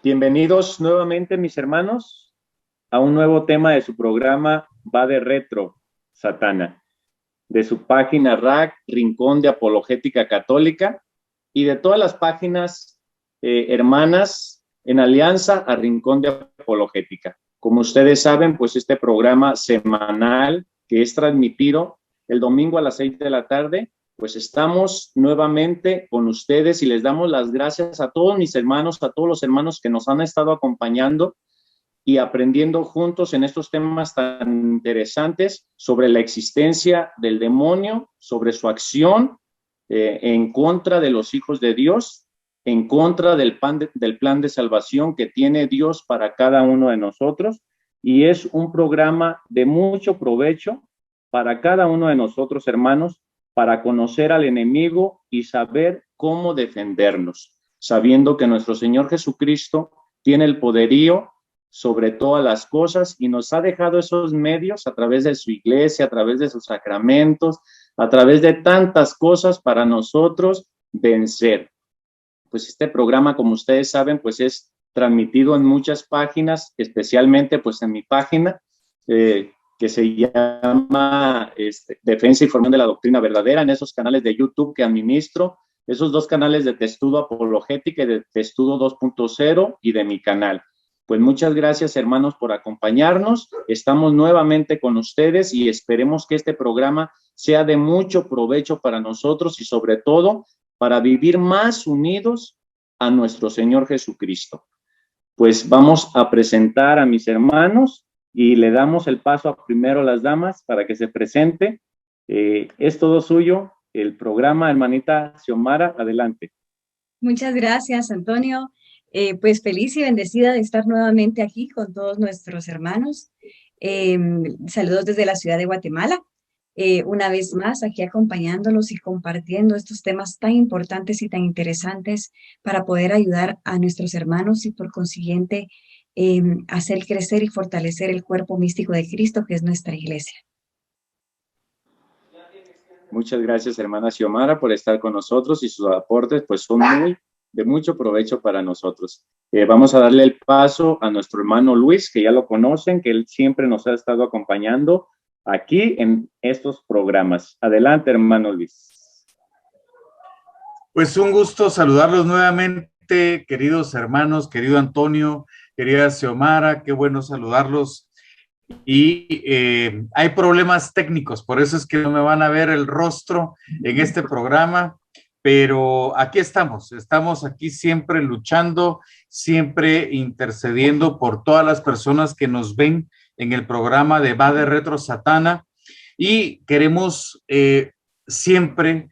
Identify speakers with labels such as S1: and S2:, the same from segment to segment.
S1: Bienvenidos nuevamente, mis hermanos, a un nuevo tema de su programa Va de Retro, Satana, de su página RAC, Rincón de Apologética Católica, y de todas las páginas hermanas en alianza a Rincón de Apologética. Como ustedes saben, pues este programa semanal que es transmitido el domingo a las 6 de la tarde, pues estamos nuevamente con ustedes y les damos las gracias a todos mis hermanos, a todos los hermanos que nos han estado acompañando y aprendiendo juntos en estos temas tan interesantes sobre la existencia del demonio, sobre su acción en contra de los hijos de Dios, en contra del plan de salvación que tiene Dios para cada uno de nosotros, y es un programa de mucho provecho para cada uno de nosotros, hermanos, para conocer al enemigo y saber cómo defendernos, sabiendo que nuestro Señor Jesucristo tiene el poderío sobre todas las cosas y nos ha dejado esos medios a través de su iglesia, a través de sus sacramentos, a través de tantas cosas para nosotros vencer. Pues este programa, como ustedes saben, pues es transmitido en muchas páginas, especialmente pues en mi página, que se llama Defensa y Formación de la Doctrina Verdadera, en esos canales de YouTube que administro, esos dos canales de Testudo Apologética y de Testudo 2.0 y de mi canal. Pues muchas gracias, hermanos, por acompañarnos. Estamos nuevamente con ustedes y esperemos que este programa sea de mucho provecho para nosotros y sobre todo para vivir más unidos a nuestro Señor Jesucristo. Pues vamos a presentar a mis hermanos y le damos el paso a primero a las damas para que se presente. Es todo suyo el programa, hermanita Xiomara, adelante.
S2: Muchas gracias, Antonio. Pues feliz y bendecida de estar nuevamente aquí con todos nuestros hermanos. Saludos desde la ciudad de Guatemala. Una vez más aquí acompañándolos y compartiendo estos temas tan importantes y tan interesantes para poder ayudar a nuestros hermanos y por consiguiente hacer crecer y fortalecer el cuerpo místico de Cristo, que es nuestra iglesia.
S1: Muchas gracias, hermana Xiomara, por estar con nosotros y sus aportes pues son de mucho provecho para nosotros. Vamos a darle el paso a nuestro hermano Luis, que ya lo conocen, que él siempre nos ha estado acompañando aquí en estos programas. Adelante, hermano Luis.
S3: Pues un gusto saludarlos nuevamente, queridos hermanos, querido Antonio, querida Xiomara, qué bueno saludarlos. Y hay problemas técnicos, por eso es que no me van a ver el rostro en este programa, pero aquí estamos aquí siempre luchando, siempre intercediendo por todas las personas que nos ven en el programa de Va de Retro Satana y queremos siempre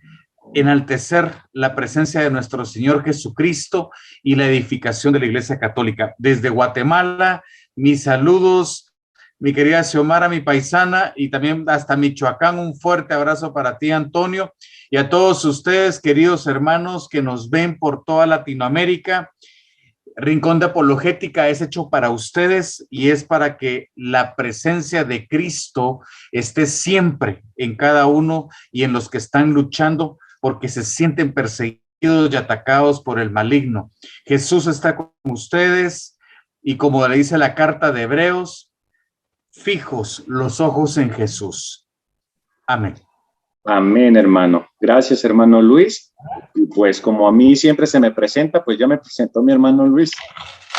S3: enaltecer la presencia de nuestro Señor Jesucristo y la edificación de la Iglesia Católica. Desde Guatemala, mis saludos, mi querida Xiomara, mi paisana, y también hasta Michoacán, un fuerte abrazo para ti, Antonio, y a todos ustedes, queridos hermanos que nos ven por toda Latinoamérica. Rincón de Apologética es hecho para ustedes y es para que la presencia de Cristo esté siempre en cada uno y en los que están luchando porque se sienten perseguidos y atacados por el maligno. Jesús está con ustedes y como le dice la carta de Hebreos, fijos los ojos en Jesús. Amén.
S1: Amén, hermano. Gracias, hermano Luis. Y pues como a mí siempre se me presenta, pues ya me presentó mi hermano Luis.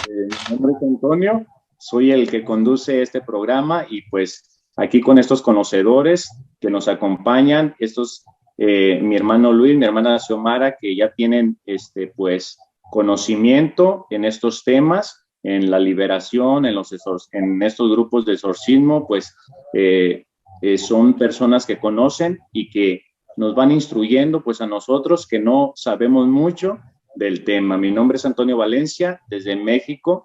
S1: Mi nombre es Antonio, soy el que conduce este programa y pues aquí con estos conocedores que nos acompañan, mi hermano Luis, mi hermana Xiomara, que ya tienen pues conocimiento en estos temas, en la liberación, en estos grupos de exorcismo, pues son personas que conocen y que nos van instruyendo pues a nosotros que no sabemos mucho del tema. Mi nombre es Antonio Valencia, desde México,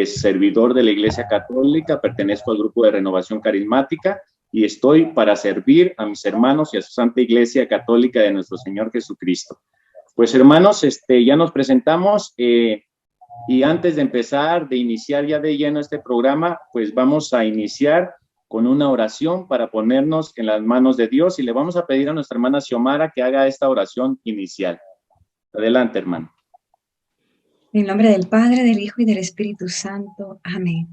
S1: servidor de la Iglesia Católica, pertenezco al grupo de Renovación Carismática y estoy para servir a mis hermanos y a su Santa Iglesia Católica de nuestro Señor Jesucristo. Pues hermanos, ya nos presentamos y antes de empezar, de iniciar ya de lleno este programa, pues vamos a iniciar con una oración para ponernos en las manos de Dios y le vamos a pedir a nuestra hermana Xiomara que haga esta oración inicial. Adelante, hermano.
S2: En nombre del Padre, del Hijo y del Espíritu Santo. Amén.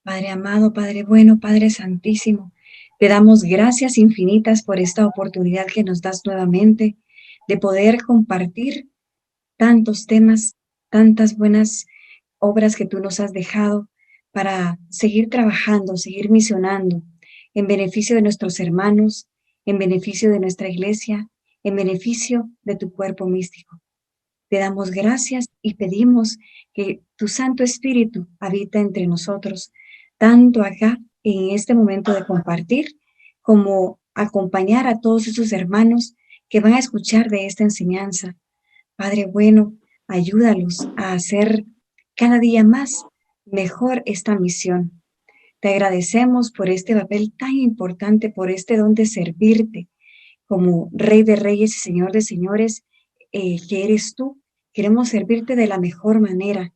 S2: Padre amado, Padre bueno, Padre santísimo, te damos gracias infinitas por esta oportunidad que nos das nuevamente de poder compartir tantos temas, tantas buenas obras que tú nos has dejado para seguir trabajando, seguir misionando en beneficio de nuestros hermanos, en beneficio de nuestra iglesia, en beneficio de tu cuerpo místico. Te damos gracias y pedimos que tu Santo Espíritu habita entre nosotros, tanto acá en este momento de compartir, como acompañar a todos esos hermanos que van a escuchar de esta enseñanza. Padre bueno, ayúdalos a hacer cada día más mejor esta misión. Te agradecemos por este papel tan importante, por este don de servirte como Rey de Reyes y Señor de Señores, que eres tú. Queremos servirte de la mejor manera.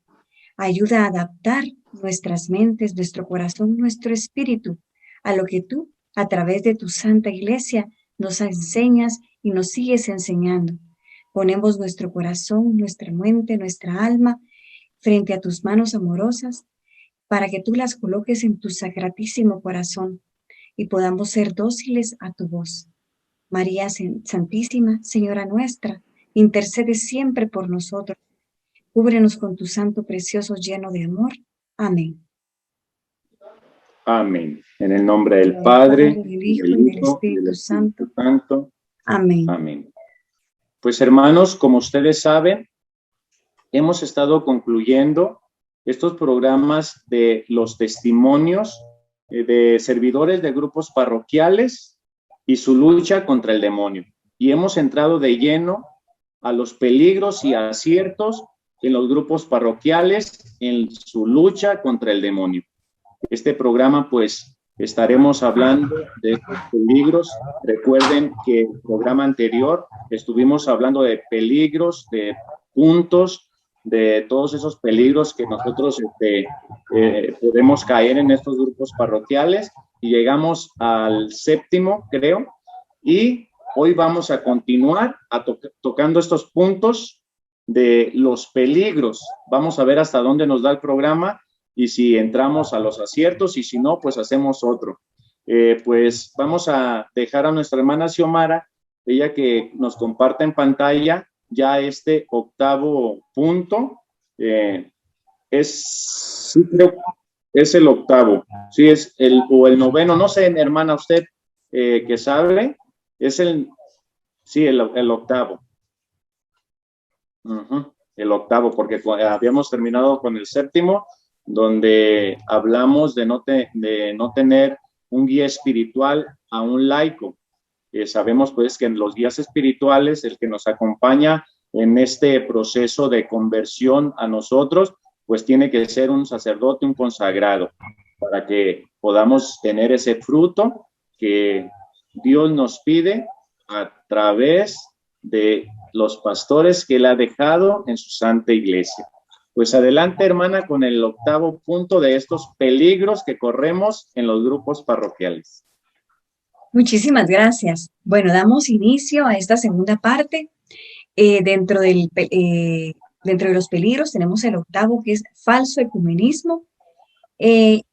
S2: Ayuda a adaptar nuestras mentes, nuestro corazón, nuestro espíritu a lo que tú, a través de tu Santa Iglesia, nos enseñas y nos sigues enseñando. Ponemos nuestro corazón, nuestra mente, nuestra alma frente a tus manos amorosas para que tú las coloques en tu sacratísimo corazón y podamos ser dóciles a tu voz. María Santísima, Señora nuestra, intercede siempre por nosotros. Cúbrenos con tu santo precioso lleno de amor. Amén.
S1: Amén. En el nombre del Padre,
S2: del Hijo y del Espíritu Santo. Amén.
S1: Amén. Pues hermanos, como ustedes saben, hemos estado concluyendo estos programas de los testimonios de servidores de grupos parroquiales y su lucha contra el demonio. Y hemos entrado de lleno a los peligros y aciertos en los grupos parroquiales en su lucha contra el demonio. Este programa, pues, estaremos hablando de estos peligros. Recuerden que el programa anterior estuvimos hablando de peligros, de puntos, de todos esos peligros que nosotros podemos caer en estos grupos parroquiales, y llegamos al 7º, creo, y hoy vamos a continuar tocando estos puntos de los peligros. Vamos a ver hasta dónde nos da el programa y si entramos a los aciertos, y si no, pues hacemos otro. Pues vamos a dejar a nuestra hermana Xiomara, ella que nos comparte en pantalla ya este 8º punto. Sí, creo es el 8º, sí, es el 9º, no sé, hermana, usted que sabe, es el 8º. El 8º, porque habíamos terminado con el 7º, donde hablamos de no tener un guía espiritual a un laico. Sabemos pues que en los guías espirituales, el que nos acompaña en este proceso de conversión a nosotros, pues tiene que ser un sacerdote, un consagrado, para que podamos tener ese fruto que Dios nos pide a través de los pastores que Él ha dejado en su Santa Iglesia. Pues adelante, hermana, con el 8º punto de estos peligros que corremos en los grupos parroquiales.
S2: Muchísimas gracias. Bueno, damos inicio a esta segunda parte. Dentro de los peligros tenemos el 8º, que es falso ecumenismo. Y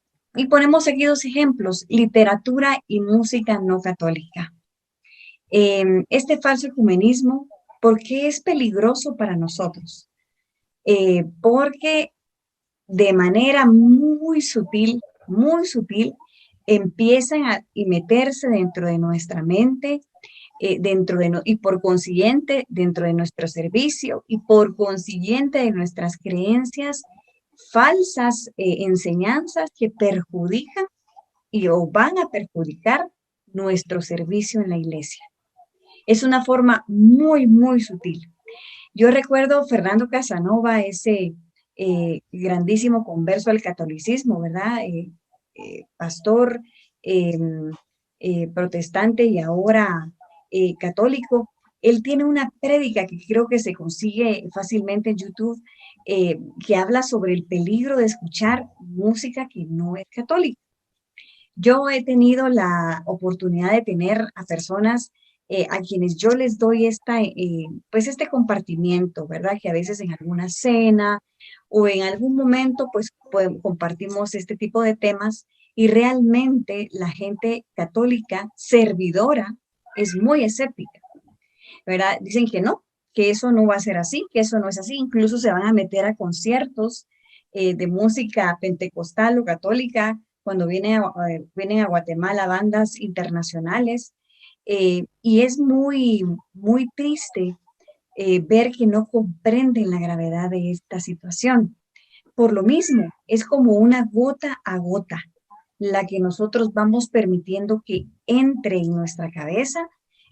S2: ponemos aquí 2 ejemplos: literatura y música no católica. Este falso ecumenismo, ¿por qué es peligroso para nosotros? Porque de manera muy sutil, empiezan a meterse dentro de nuestra mente, y por consiguiente dentro de nuestro servicio, y por consiguiente de nuestras creencias, falsas enseñanzas que perjudican o van a perjudicar nuestro servicio en la iglesia. Es una forma muy, muy sutil. Yo recuerdo Fernando Casanova, ese grandísimo converso al catolicismo, ¿verdad? Pastor protestante y ahora católico. Él tiene una prédica que creo que se consigue fácilmente en YouTube, que habla sobre el peligro de escuchar música que no es católica. Yo he tenido la oportunidad de tener a personas a quienes yo les doy pues este compartimiento, ¿verdad? Que a veces en alguna cena o en algún momento, pues compartimos este tipo de temas y realmente la gente católica servidora es muy escéptica, ¿verdad? Dicen que eso no va a ser así, que eso no es así, incluso se van a meter a conciertos de música pentecostal o católica cuando vienen a Guatemala bandas internacionales. Y es muy, muy triste ver que no comprenden la gravedad de esta situación. Por lo mismo, es como una gota a gota la que nosotros vamos permitiendo que entre en nuestra cabeza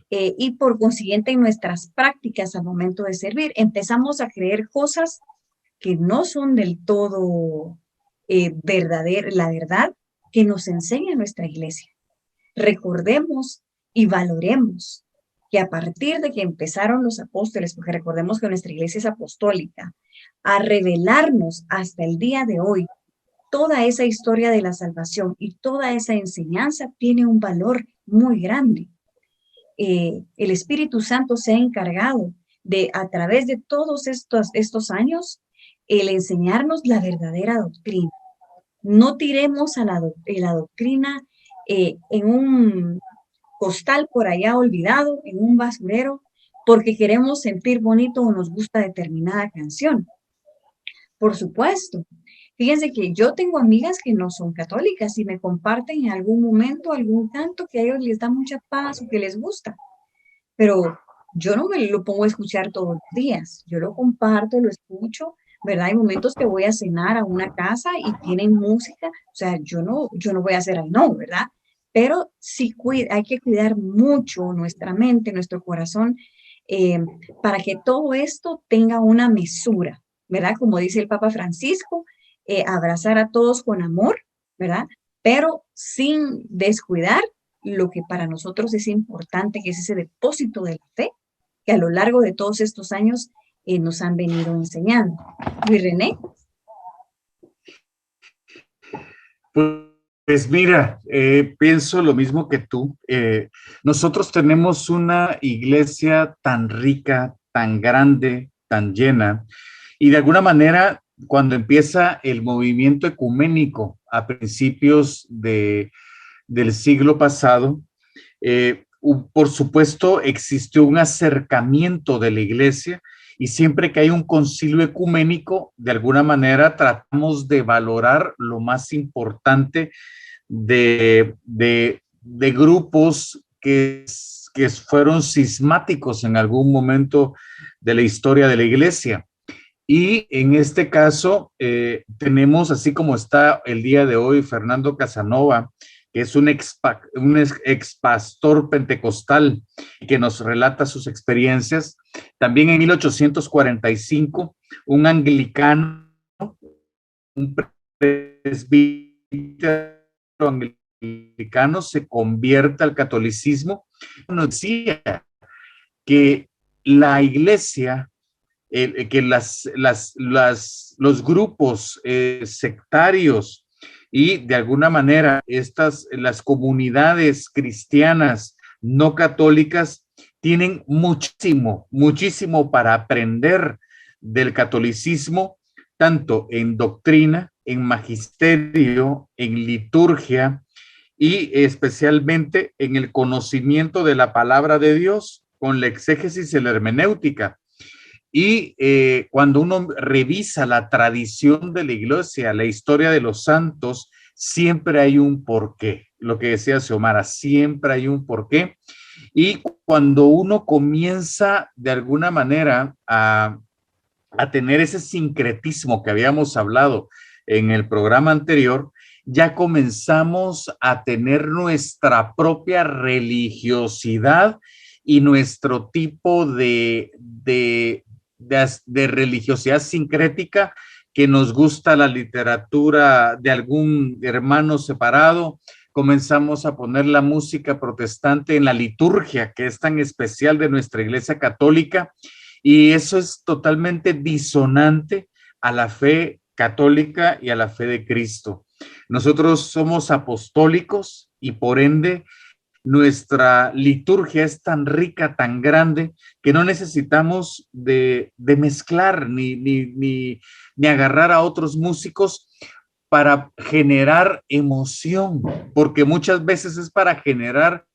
S2: y por consiguiente en nuestras prácticas al momento de servir. Empezamos a creer cosas que no son del todo la verdad que nos enseña nuestra iglesia. Recordemos y valoremos que a partir de que empezaron los apóstoles, porque recordemos que nuestra iglesia es apostólica, a revelarnos hasta el día de hoy, toda esa historia de la salvación y toda esa enseñanza tiene un valor muy grande. El Espíritu Santo se ha encargado de, a través de todos estos años, el enseñarnos la verdadera doctrina. No tiremos a la doctrina en un costal por allá olvidado, en un basurero, porque queremos sentir bonito o nos gusta determinada canción. Por supuesto. Fíjense que yo tengo amigas que no son católicas y me comparten en algún momento algún canto que a ellos les da mucha paz o que les gusta, pero yo no me lo pongo a escuchar todos los días. Yo lo comparto, lo escucho, ¿verdad? Hay momentos que voy a cenar a una casa y tienen música, o sea, yo no voy a hacer al no, ¿verdad? Pero sí hay que cuidar mucho nuestra mente, nuestro corazón, eh, para que todo esto tenga una mesura, ¿verdad? Como dice el Papa Francisco, abrazar a todos con amor, ¿verdad? Pero sin descuidar lo que para nosotros es importante, que es ese depósito de la fe que a lo largo de todos estos años nos han venido enseñando. Luis René.
S3: Pues mira, pienso lo mismo que tú. Nosotros tenemos una iglesia tan rica, tan grande, tan llena, y de alguna manera, cuando empieza el movimiento ecuménico a principios del siglo pasado, por supuesto, existió un acercamiento de la iglesia y siempre que hay un concilio ecuménico, de alguna manera tratamos de valorar lo más importante de grupos que fueron cismáticos en algún momento de la historia de la iglesia. Y en este caso tenemos, así como está el día de hoy, Fernando Casanova, que es un ex pastor pentecostal que nos relata sus experiencias. También en 1845, un anglicano, un presbítero anglicano se convierte al catolicismo. Nos decía que la iglesia, que los grupos sectarios y de alguna manera las comunidades cristianas no católicas tienen muchísimo, muchísimo para aprender del catolicismo, tanto en doctrina, en magisterio, en liturgia y especialmente en el conocimiento de la palabra de Dios con la exégesis y la hermenéutica. Y cuando uno revisa la tradición de la iglesia, la historia de los santos, siempre hay un porqué. Lo que decía Xiomara, siempre hay un porqué. Y cuando uno comienza de alguna manera a tener ese sincretismo que habíamos hablado en el programa anterior, ya comenzamos a tener nuestra propia religiosidad y nuestro tipo de religiosidad sincrética, que nos gusta la literatura de algún hermano separado. Comenzamos a poner la música protestante en la liturgia, que es tan especial de nuestra iglesia católica, y eso es totalmente disonante a la fe católica y a la fe de Cristo. Nosotros somos apostólicos y por ende nuestra liturgia es tan rica, tan grande, que no necesitamos de mezclar ni agarrar a otros músicos para generar emoción, porque muchas veces es para generar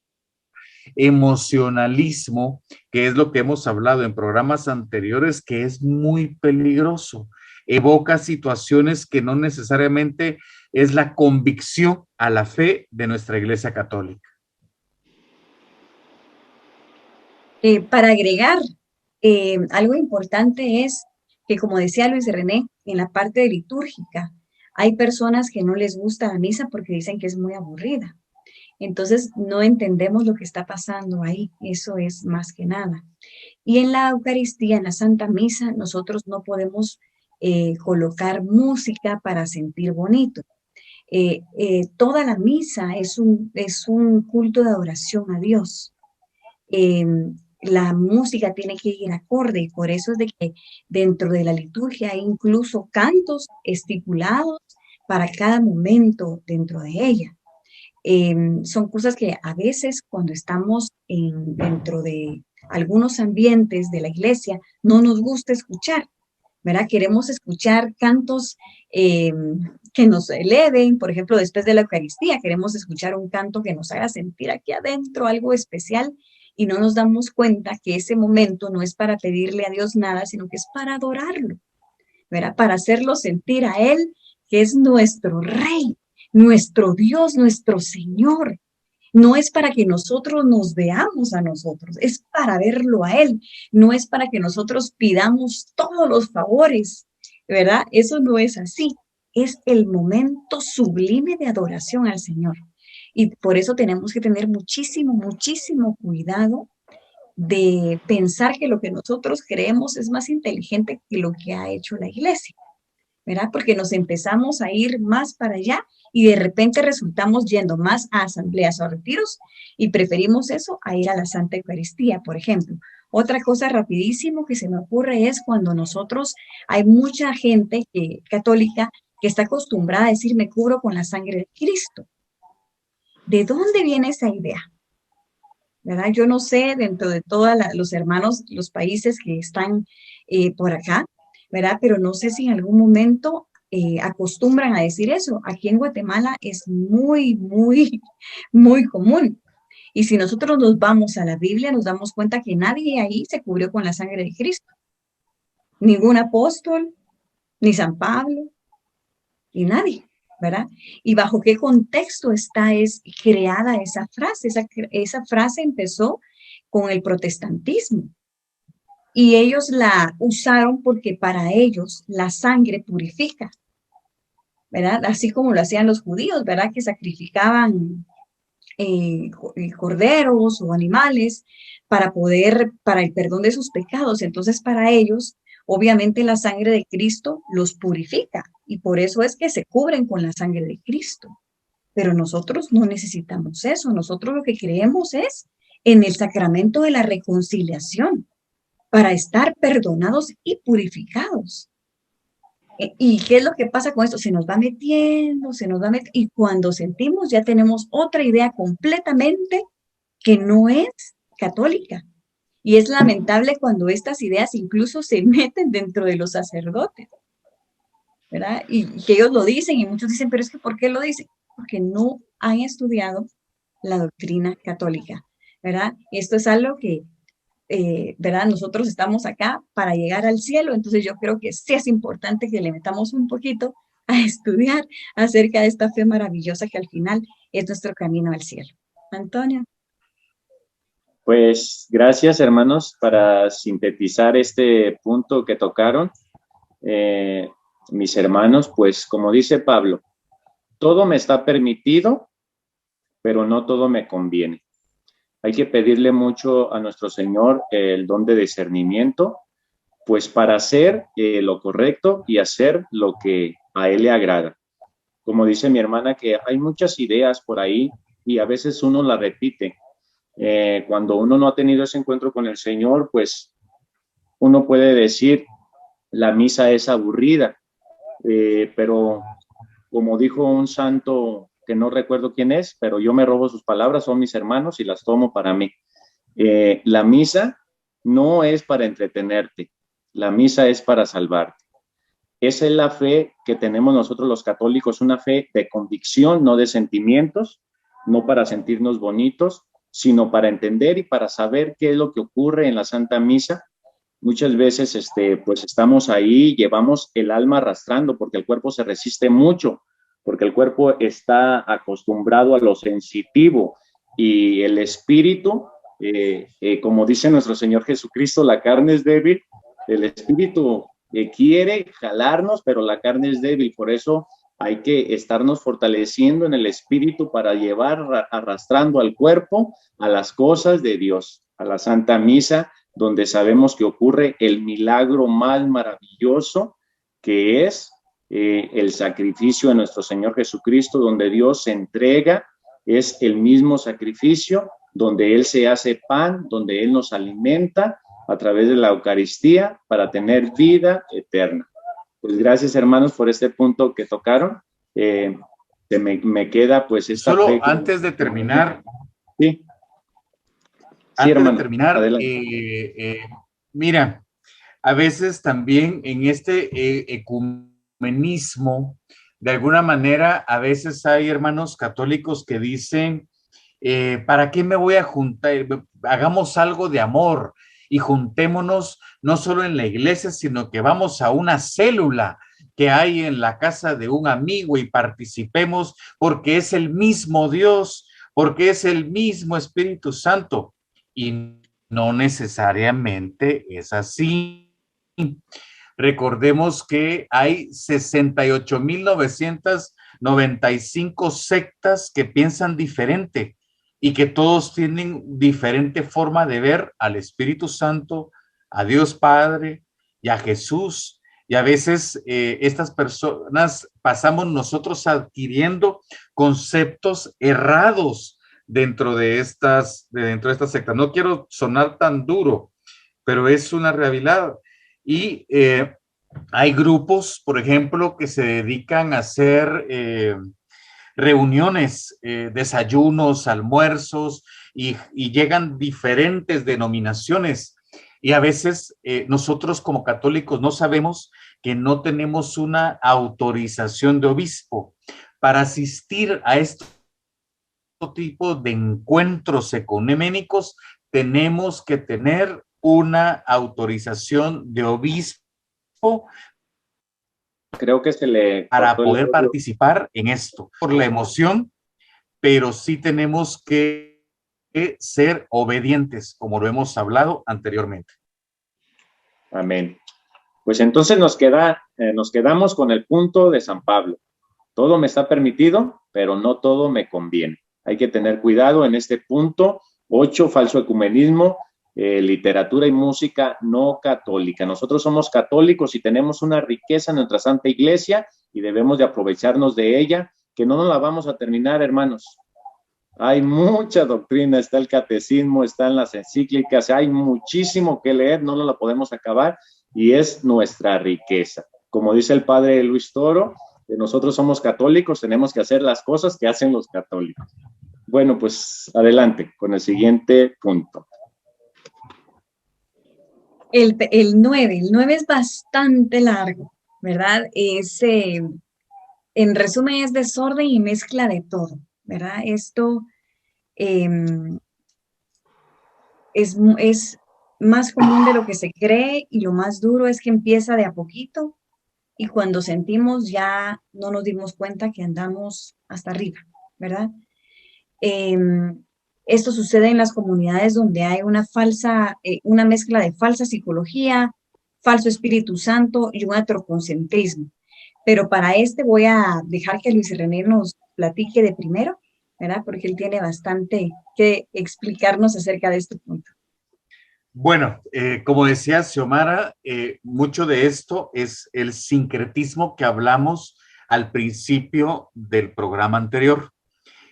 S3: emocionalismo, que es lo que hemos hablado en programas anteriores, que es muy peligroso. Evoca situaciones que no necesariamente es la convicción a la fe de nuestra Iglesia Católica.
S2: Para agregar, algo importante es que, como decía Luis René, en la parte de litúrgica, hay personas que no les gusta la misa porque dicen que es muy aburrida. Entonces, no entendemos lo que está pasando ahí. Eso es más que nada. Y en la Eucaristía, en la Santa Misa, nosotros no podemos colocar música para sentir bonito. Toda la misa es un culto de adoración a Dios. La música tiene que ir acorde y por eso es de que dentro de la liturgia hay incluso cantos estipulados para cada momento dentro de ella. Son cosas que a veces cuando estamos dentro de algunos ambientes de la iglesia no nos gusta escuchar, ¿verdad? Queremos escuchar cantos que nos eleven, por ejemplo, después de la Eucaristía, queremos escuchar un canto que nos haga sentir aquí adentro algo especial y no nos damos cuenta que ese momento no es para pedirle a Dios nada, sino que es para adorarlo, ¿verdad? Para hacerlo sentir a Él, que es nuestro Rey, nuestro Dios, nuestro Señor. No es para que nosotros nos veamos a nosotros, es para verlo a Él. No es para que nosotros pidamos todos los favores, ¿verdad? Eso no es así. Es el momento sublime de adoración al Señor. Y por eso tenemos que tener muchísimo, muchísimo cuidado de pensar que lo que nosotros creemos es más inteligente que lo que ha hecho la iglesia, ¿verdad? Porque nos empezamos a ir más para allá y de repente resultamos yendo más a asambleas o a retiros y preferimos eso a ir a la Santa Eucaristía, por ejemplo. Otra cosa rapidísimo que se me ocurre es cuando hay mucha gente católica que está acostumbrada a decir me cubro con la sangre de Cristo. ¿De dónde viene esa idea? ¿Verdad? Yo no sé dentro de todos los hermanos, los países que están por acá, ¿verdad? Pero no sé si en algún momento acostumbran a decir eso. Aquí en Guatemala es muy, muy, muy común. Y si nosotros nos vamos a la Biblia, nos damos cuenta que nadie ahí se cubrió con la sangre de Cristo. Ningún apóstol, ni San Pablo, ni nadie, ¿verdad? ¿Y bajo qué contexto es creada esa frase? Esa frase empezó con el protestantismo. Y ellos la usaron porque para ellos la sangre purifica, ¿verdad? Así como lo hacían los judíos, ¿verdad? Que sacrificaban corderos o animales para el perdón de sus pecados. Entonces, para ellos, obviamente la sangre de Cristo los purifica y por eso es que se cubren con la sangre de Cristo. Pero nosotros no necesitamos eso. Nosotros lo que creemos es en el sacramento de la reconciliación para estar perdonados y purificados. ¿Y qué es lo que pasa con esto? Se nos va metiendo, y cuando sentimos ya tenemos otra idea completamente que no es católica. Y es lamentable cuando estas ideas incluso se meten dentro de los sacerdotes, ¿verdad? Y que ellos lo dicen y muchos dicen, pero es que ¿por qué lo dicen? Porque no han estudiado la doctrina católica, ¿verdad? Esto es algo que ¿verdad? Nosotros estamos acá para llegar al cielo, entonces yo creo que sí es importante que le metamos un poquito a estudiar acerca de esta fe maravillosa que al final es nuestro camino al cielo. Antonio.
S1: Pues gracias, hermanos, para sintetizar este punto que tocaron. Mis hermanos, pues como dice Pablo, todo me está permitido, pero no todo me conviene. Hay que pedirle mucho a nuestro Señor el don de discernimiento, pues para hacer lo correcto y hacer lo que a Él le agrada. Como dice mi hermana, que hay muchas ideas por ahí y a veces uno las repite. Cuando uno no ha tenido ese encuentro con el Señor, pues uno puede decir, la misa es aburrida, pero como dijo un santo que no recuerdo quién es, pero yo me robo sus palabras, son mis hermanos y las tomo para mí. La misa no es para entretenerte, la misa es para salvarte. Esa es la fe que tenemos nosotros los católicos, una fe de convicción, no de sentimientos, no para sentirnos bonitos, sino para entender y para saber qué es lo que ocurre en la Santa Misa. Muchas veces pues estamos ahí, llevamos el alma arrastrando porque el cuerpo se resiste mucho, porque el cuerpo está acostumbrado a lo sensitivo y el espíritu, como dice nuestro Señor Jesucristo, la carne es débil, el espíritu quiere jalarnos, pero la carne es débil, por eso hay que estarnos fortaleciendo en el espíritu para llevar arrastrando al cuerpo a las cosas de Dios, a la Santa Misa, donde sabemos que ocurre el milagro más maravilloso, que es el sacrificio de nuestro Señor Jesucristo, donde Dios se entrega, es el mismo sacrificio, donde Él se hace pan, donde Él nos alimenta a través de la Eucaristía para tener vida eterna. Pues gracias, hermanos, por este punto que tocaron. Me queda pues esta
S3: Solo
S1: fe.
S3: antes de terminar.
S1: Sí.
S3: Antes
S1: hermano,
S3: de terminar, mira, a veces también en este ecumenismo, de alguna manera, a veces hay hermanos católicos que dicen, ¿para qué me voy a juntar? Hagamos algo de amor y juntémonos no solo en la iglesia, sino que vamos a una célula que hay en la casa de un amigo y participemos porque es el mismo Dios, porque es el mismo Espíritu Santo. Y no necesariamente es así. Recordemos que hay 68,995 sectas que piensan diferente y que todos tienen diferente forma de ver al Espíritu Santo, a Dios Padre y a Jesús. Y a veces estas personas pasamos nosotros adquiriendo conceptos errados dentro de estas sectas. No quiero sonar tan duro, pero es una realidad. Y hay grupos, por ejemplo, que se dedican a hacer reuniones, desayunos, almuerzos, y llegan diferentes denominaciones. Y a veces nosotros como católicos no sabemos que no tenemos una autorización de obispo para asistir a estos tipo de encuentros ecuménicos. Tenemos que tener una autorización de obispo
S1: creo que se le
S3: para poder participar en esto, por la emoción, pero sí tenemos que ser obedientes, como lo hemos hablado anteriormente.
S1: Amén. Pues entonces nos quedamos con el punto de San Pablo. Todo me está permitido, pero no todo me conviene. Hay que tener cuidado en este punto. 8, falso ecumenismo, literatura y música no católica. Nosotros somos católicos y tenemos una riqueza en nuestra Santa Iglesia y debemos de aprovecharnos de ella, que no nos la vamos a terminar, hermanos. Hay mucha doctrina, está el catecismo, están las encíclicas, hay muchísimo que leer, no nos la podemos acabar y es nuestra riqueza. Como dice el padre Luis Toro, nosotros somos católicos, tenemos que hacer las cosas que hacen los católicos. Bueno, pues adelante con el siguiente punto.
S2: El 9 es bastante largo, ¿verdad? En resumen, es desorden y mezcla de todo, ¿verdad? Esto es más común de lo que se cree y lo más duro es que empieza de a poquito y cuando sentimos ya no nos dimos cuenta que andamos hasta arriba, ¿verdad? Esto sucede en las comunidades donde hay una mezcla de falsa psicología, falso Espíritu Santo y un antropocentrismo. Pero para voy a dejar que Luis René nos platique de primero, ¿verdad? Porque él tiene bastante que explicarnos acerca de este punto.
S3: Bueno, como decía Xiomara, mucho de esto es el sincretismo que hablamos al principio del programa anterior.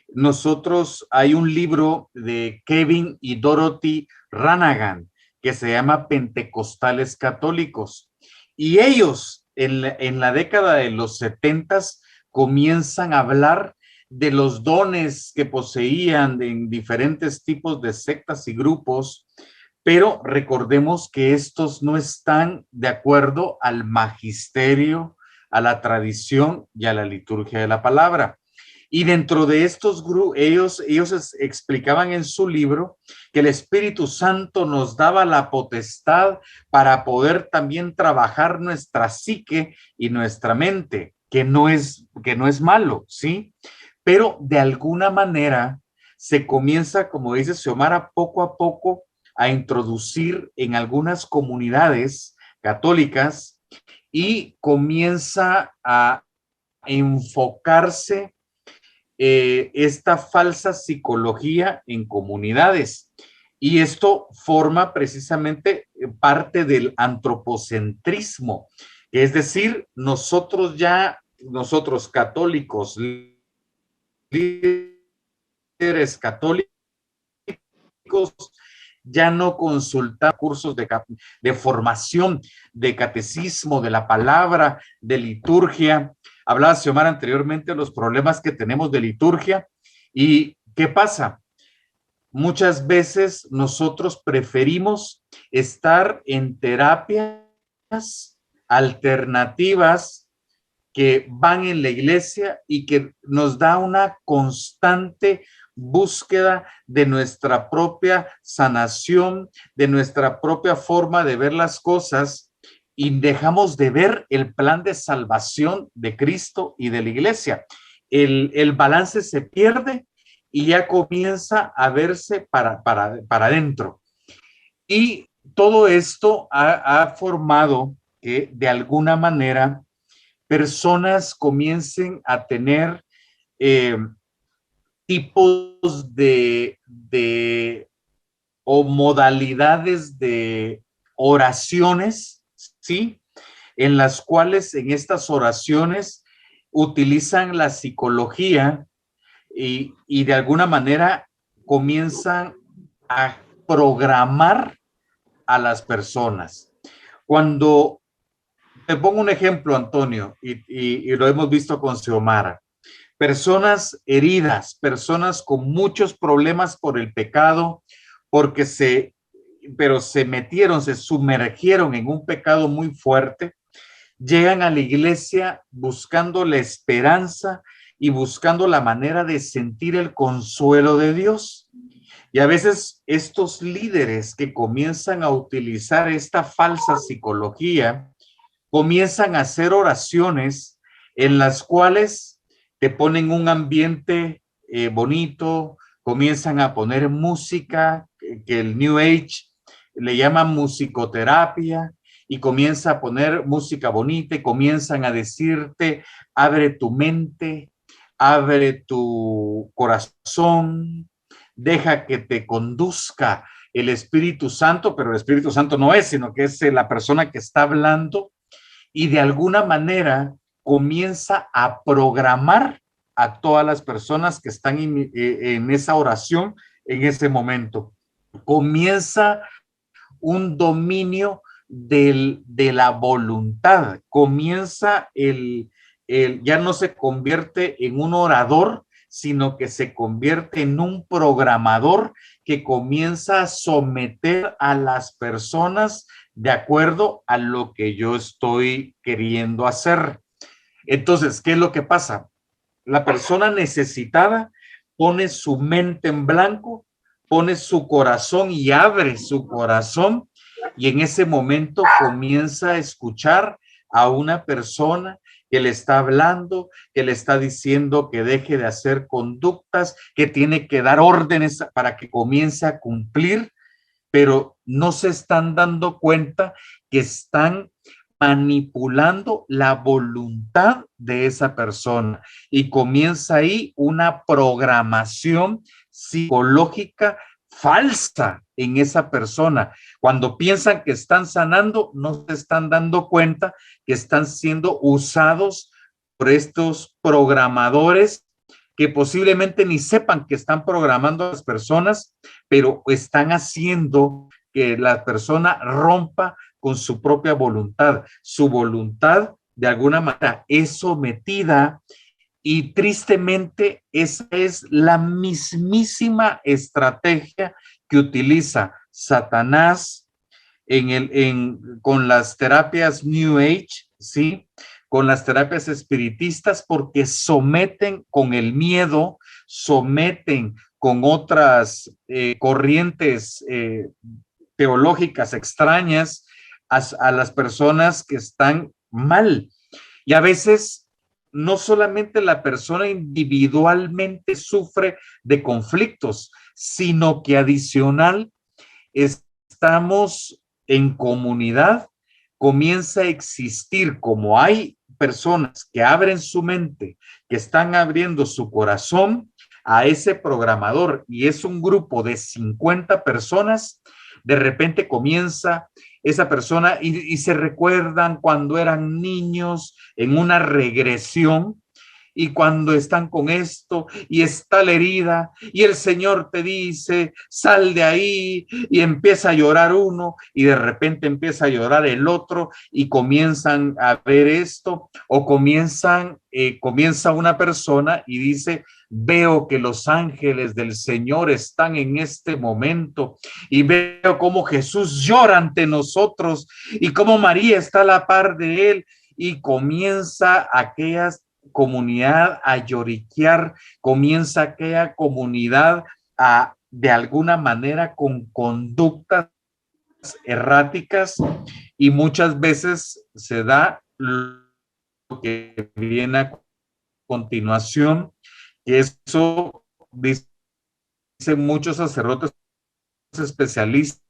S3: Nosotros, hay un libro de Kevin y Dorothy Ranagan que se llama Pentecostales Católicos, y ellos en la década de los 70 comienzan a hablar de los dones que poseían en diferentes tipos de sectas y grupos, pero recordemos que estos no están de acuerdo al magisterio, a la tradición y a la liturgia de la palabra. Y dentro de estos grupos, ellos explicaban en su libro que el Espíritu Santo nos daba la potestad para poder también trabajar nuestra psique y nuestra mente, que no es malo, ¿sí? Pero de alguna manera se comienza, como dice Xiomara, poco a poco a introducir en algunas comunidades católicas y comienza a enfocarse esta falsa psicología en comunidades. Y esto forma precisamente parte del antropocentrismo, es decir, nosotros católicos, líderes católicos, ya no consultamos cursos de formación, de catecismo, de la palabra, de liturgia. Hablaba Xiomara anteriormente de los problemas que tenemos de liturgia. ¿Y qué pasa? Muchas veces nosotros preferimos estar en terapias alternativas que van en la iglesia y que nos da una constante búsqueda de nuestra propia sanación, de nuestra propia forma de ver las cosas, y dejamos de ver el plan de salvación de Cristo y de la iglesia. El balance se pierde y ya comienza a verse para adentro. Y todo esto ha formado que de alguna manera personas comiencen a tener tipos o modalidades de oraciones, ¿sí? En las cuales en estas oraciones utilizan la psicología y de alguna manera comienzan a programar a las personas. Cuando te pongo un ejemplo, Antonio, y lo hemos visto con Xiomara. Personas heridas, personas con muchos problemas por el pecado, pero se metieron, se sumergieron en un pecado muy fuerte, llegan a la iglesia buscando la esperanza y buscando la manera de sentir el consuelo de Dios. Y a veces estos líderes que comienzan a utilizar esta falsa psicología comienzan a hacer oraciones en las cuales te ponen un ambiente bonito, comienzan a poner música, que el New Age le llama musicoterapia, y comienza a poner música bonita y comienzan a decirte, abre tu mente, abre tu corazón, deja que te conduzca el Espíritu Santo, pero el Espíritu Santo no es, sino que es la persona que está hablando, y de alguna manera comienza a programar a todas las personas que están en esa oración en ese momento. Comienza un dominio de la voluntad, comienza ya no se convierte en un orador, sino que se convierte en un programador que comienza a someter a las personas de acuerdo a lo que yo estoy queriendo hacer. Entonces, ¿qué es lo que pasa? La persona necesitada pone su mente en blanco, pone su corazón y abre su corazón, y en ese momento comienza a escuchar a una persona que le está hablando, que le está diciendo que deje de hacer conductas, que tiene que dar órdenes para que comience a cumplir, pero no se están dando cuenta que están manipulando la voluntad de esa persona, y comienza ahí una programación psicológica falsa en esa persona. Cuando piensan que están sanando, no se están dando cuenta que están siendo usados por estos programadores que posiblemente ni sepan que están programando a las personas, pero están haciendo que la persona rompa con su propia voluntad. Su voluntad, de alguna manera, es sometida Y tristemente esa es la mismísima estrategia que utiliza Satanás con las terapias New Age, ¿sí? Con las terapias espiritistas, porque someten con el miedo, someten con otras corrientes teológicas extrañas a las personas que están mal. Y a veces no solamente la persona individualmente sufre de conflictos, sino que adicional estamos en comunidad, comienza a existir, como hay personas que abren su mente, que están abriendo su corazón a ese programador, y es un grupo de 50 personas, de repente comienza esa persona y se recuerdan cuando eran niños en una regresión, y cuando están con esto y está la herida y el Señor te dice, sal de ahí, y empieza a llorar uno y de repente empieza a llorar el otro y comienzan a ver esto, o comienza una persona y dice, veo que los ángeles del Señor están en este momento y veo cómo Jesús llora ante nosotros y cómo María está a la par de él, y comienza aquellas comunidad a lloriquear, comienza aquella comunidad a, de alguna manera, con conductas erráticas, y muchas veces se da lo que viene a continuación, que eso dicen muchos sacerdotes especialistas,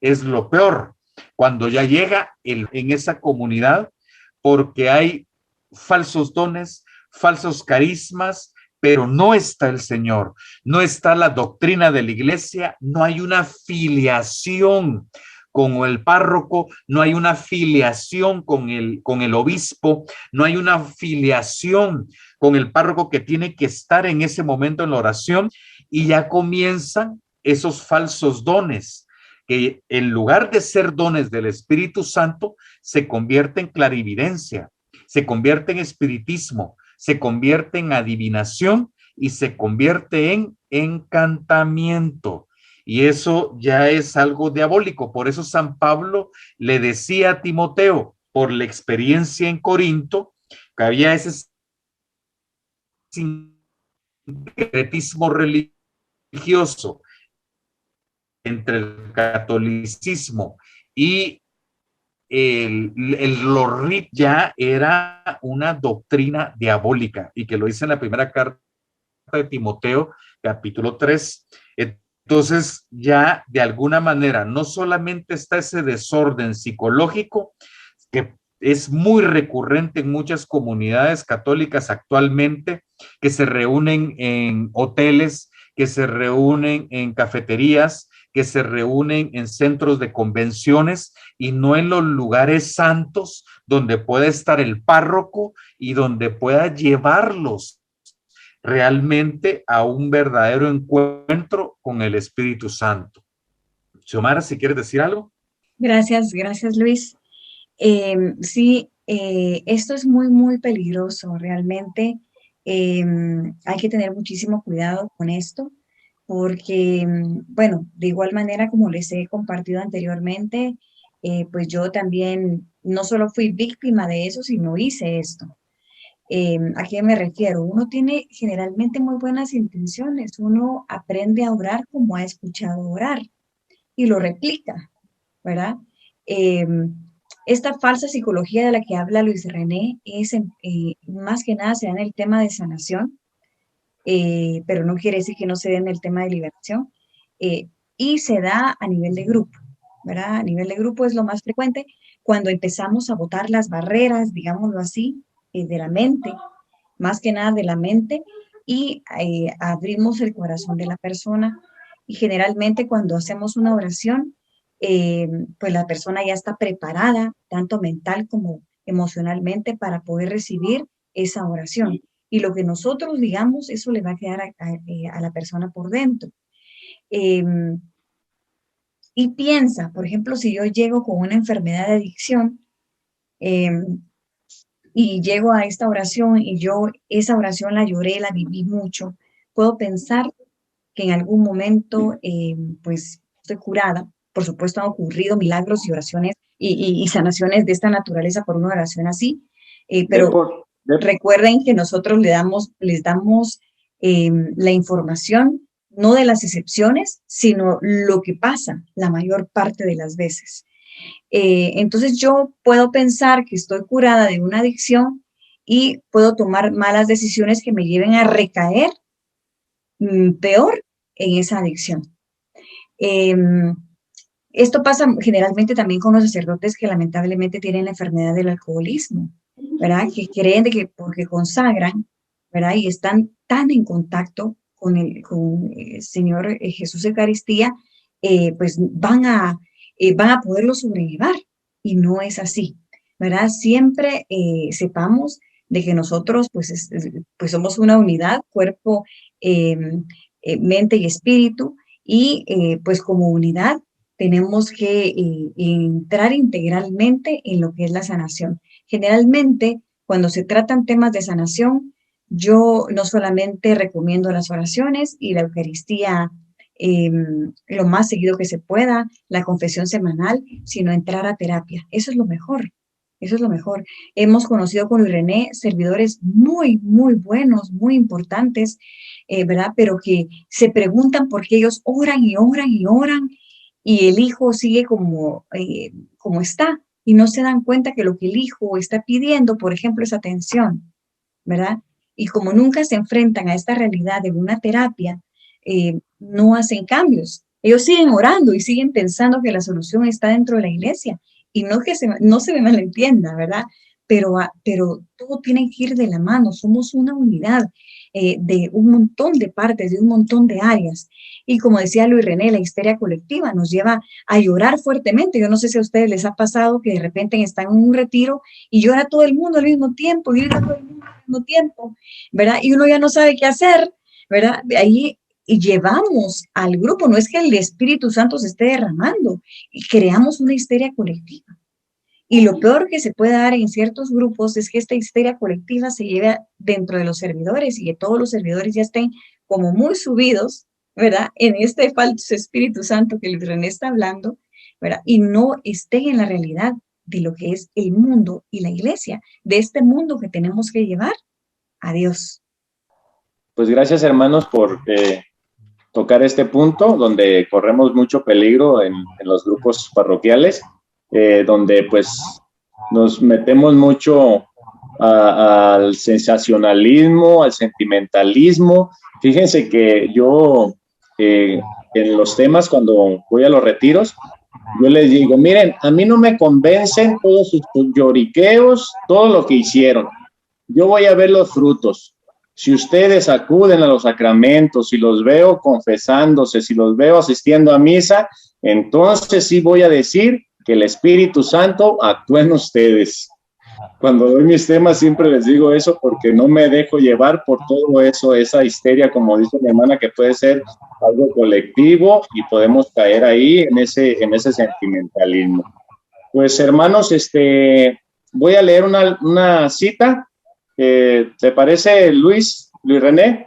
S3: es lo peor, cuando ya llega en esa comunidad, porque hay falsos dones, falsos carismas, pero no está el Señor, no está la doctrina de la iglesia, no hay una filiación con el párroco, no hay una filiación con el obispo, no hay una filiación con el párroco que tiene que estar en ese momento en la oración, y ya comienzan esos falsos dones, que en lugar de ser dones del Espíritu Santo, se convierte en clarividencia, se convierte en espiritismo, se convierte en adivinación y se convierte en encantamiento. Y eso ya es algo diabólico. Por eso San Pablo le decía a Timoteo, por la experiencia en Corinto, que había ese sincretismo religioso entre el catolicismo y los RIT, ya era una doctrina diabólica, y que lo dice en la primera carta de Timoteo, capítulo 3. Entonces, ya de alguna manera, no solamente está ese desorden psicológico, que es muy recurrente en muchas comunidades católicas actualmente, que se reúnen en hoteles, que se reúnen en cafeterías, que se reúnen en centros de convenciones y no en los lugares santos donde pueda estar el párroco y donde pueda llevarlos realmente a un verdadero encuentro con el Espíritu Santo. Xiomara, si quieres decir algo.
S2: Gracias, gracias Luis. Sí, esto es muy, muy peligroso. Realmente hay que tener muchísimo cuidado con esto, porque, bueno, de igual manera como les he compartido anteriormente, pues yo también no solo fui víctima de eso, sino hice esto. ¿A qué me refiero? Uno tiene generalmente muy buenas intenciones, uno aprende a orar como ha escuchado orar y lo replica, ¿verdad? Eh, Esta falsa psicología de la que habla Luis René es más que nada se da en el tema de sanación, pero no quiere decir que no se dé en el tema de liberación, y se da a nivel de grupo, ¿verdad? A nivel de grupo es lo más frecuente cuando empezamos a botar las barreras, digámoslo así, de la mente, más que nada de la mente, y abrimos el corazón de la persona. Y generalmente cuando hacemos una oración, pues la persona ya está preparada, tanto mental como emocionalmente, para poder recibir esa oración. Y lo que nosotros digamos, eso le va a quedar a la persona por dentro. Eh, y piensa, por ejemplo, si yo llego con una enfermedad de adicción, eh, y llego a esta oración y yo esa oración la lloré, la viví mucho, puedo pensar que en algún momento pues estoy curada. Por supuesto han ocurrido milagros y oraciones y sanaciones de esta naturaleza por una oración así, pero recuerden que nosotros les damos la información, no de las excepciones, sino lo que pasa la mayor parte de las veces. Entonces yo puedo pensar que estoy curada de una adicción y puedo tomar malas decisiones que me lleven a recaer peor en esa adicción. Esto pasa generalmente también con los sacerdotes que lamentablemente tienen la enfermedad del alcoholismo, ¿verdad? Que creen de que porque consagran, ¿verdad? Y están tan en contacto con el Señor Jesús Eucaristía, pues van a poderlo sobrellevar. Y no es así, ¿verdad? Siempre sepamos de que nosotros pues somos una unidad, cuerpo, mente y espíritu, y pues como unidad tenemos que entrar integralmente en lo que es la sanación. Generalmente, cuando se tratan temas de sanación, yo no solamente recomiendo las oraciones y la Eucaristía lo más seguido que se pueda, la confesión semanal, sino entrar a terapia. Eso es lo mejor. Eso es lo mejor. Hemos conocido con Luis René servidores muy, muy buenos, muy importantes, ¿verdad? Pero que se preguntan por qué ellos oran y oran y oran y el hijo sigue como está y no se dan cuenta que lo que el hijo está pidiendo, por ejemplo, es atención, ¿verdad? Y como nunca se enfrentan a esta realidad de una terapia, no hacen cambios. Ellos siguen orando y siguen pensando que la solución está dentro de la iglesia. Y no que no se me malentienda, ¿verdad? Pero todo tiene que ir de la mano. Somos una unidad de un montón de partes, de un montón de áreas. Y como decía Luis René, la histeria colectiva nos lleva a llorar fuertemente. Yo no sé si a ustedes les ha pasado que de repente están en un retiro y llora todo el mundo al mismo tiempo, y llora todo el mundo al mismo tiempo, ¿verdad? Y uno ya no sabe qué hacer, ¿verdad? De ahí y llevamos al grupo, no es que el Espíritu Santo se esté derramando, y creamos una histeria colectiva. Y lo peor que se puede dar en ciertos grupos es que esta histeria colectiva se lleve dentro de los servidores y que todos los servidores ya estén como muy subidos, ¿verdad? En este falso Espíritu Santo que el René está hablando, ¿verdad? Y no estén en la realidad de lo que es el mundo y la iglesia, de este mundo que tenemos que llevar a Dios.
S1: Pues gracias, hermanos, por tocar este punto donde corremos mucho peligro en los grupos parroquiales, donde pues nos metemos mucho al sensacionalismo, al sentimentalismo. Fíjense que yo en los temas, cuando voy a los retiros, yo les digo, miren, a mí no me convencen todos sus lloriqueos, todo lo que hicieron. Yo voy a ver los frutos. Si ustedes acuden a los sacramentos, si los veo confesándose, si los veo asistiendo a misa, entonces sí voy a decir que el Espíritu Santo actúa en ustedes. Cuando doy mis temas siempre les digo eso porque no me dejo llevar por todo eso, esa histeria, como dice mi hermana, que puede ser algo colectivo y podemos caer ahí en ese sentimentalismo. Pues hermanos, voy a leer una cita. ¿Te parece, Luis René?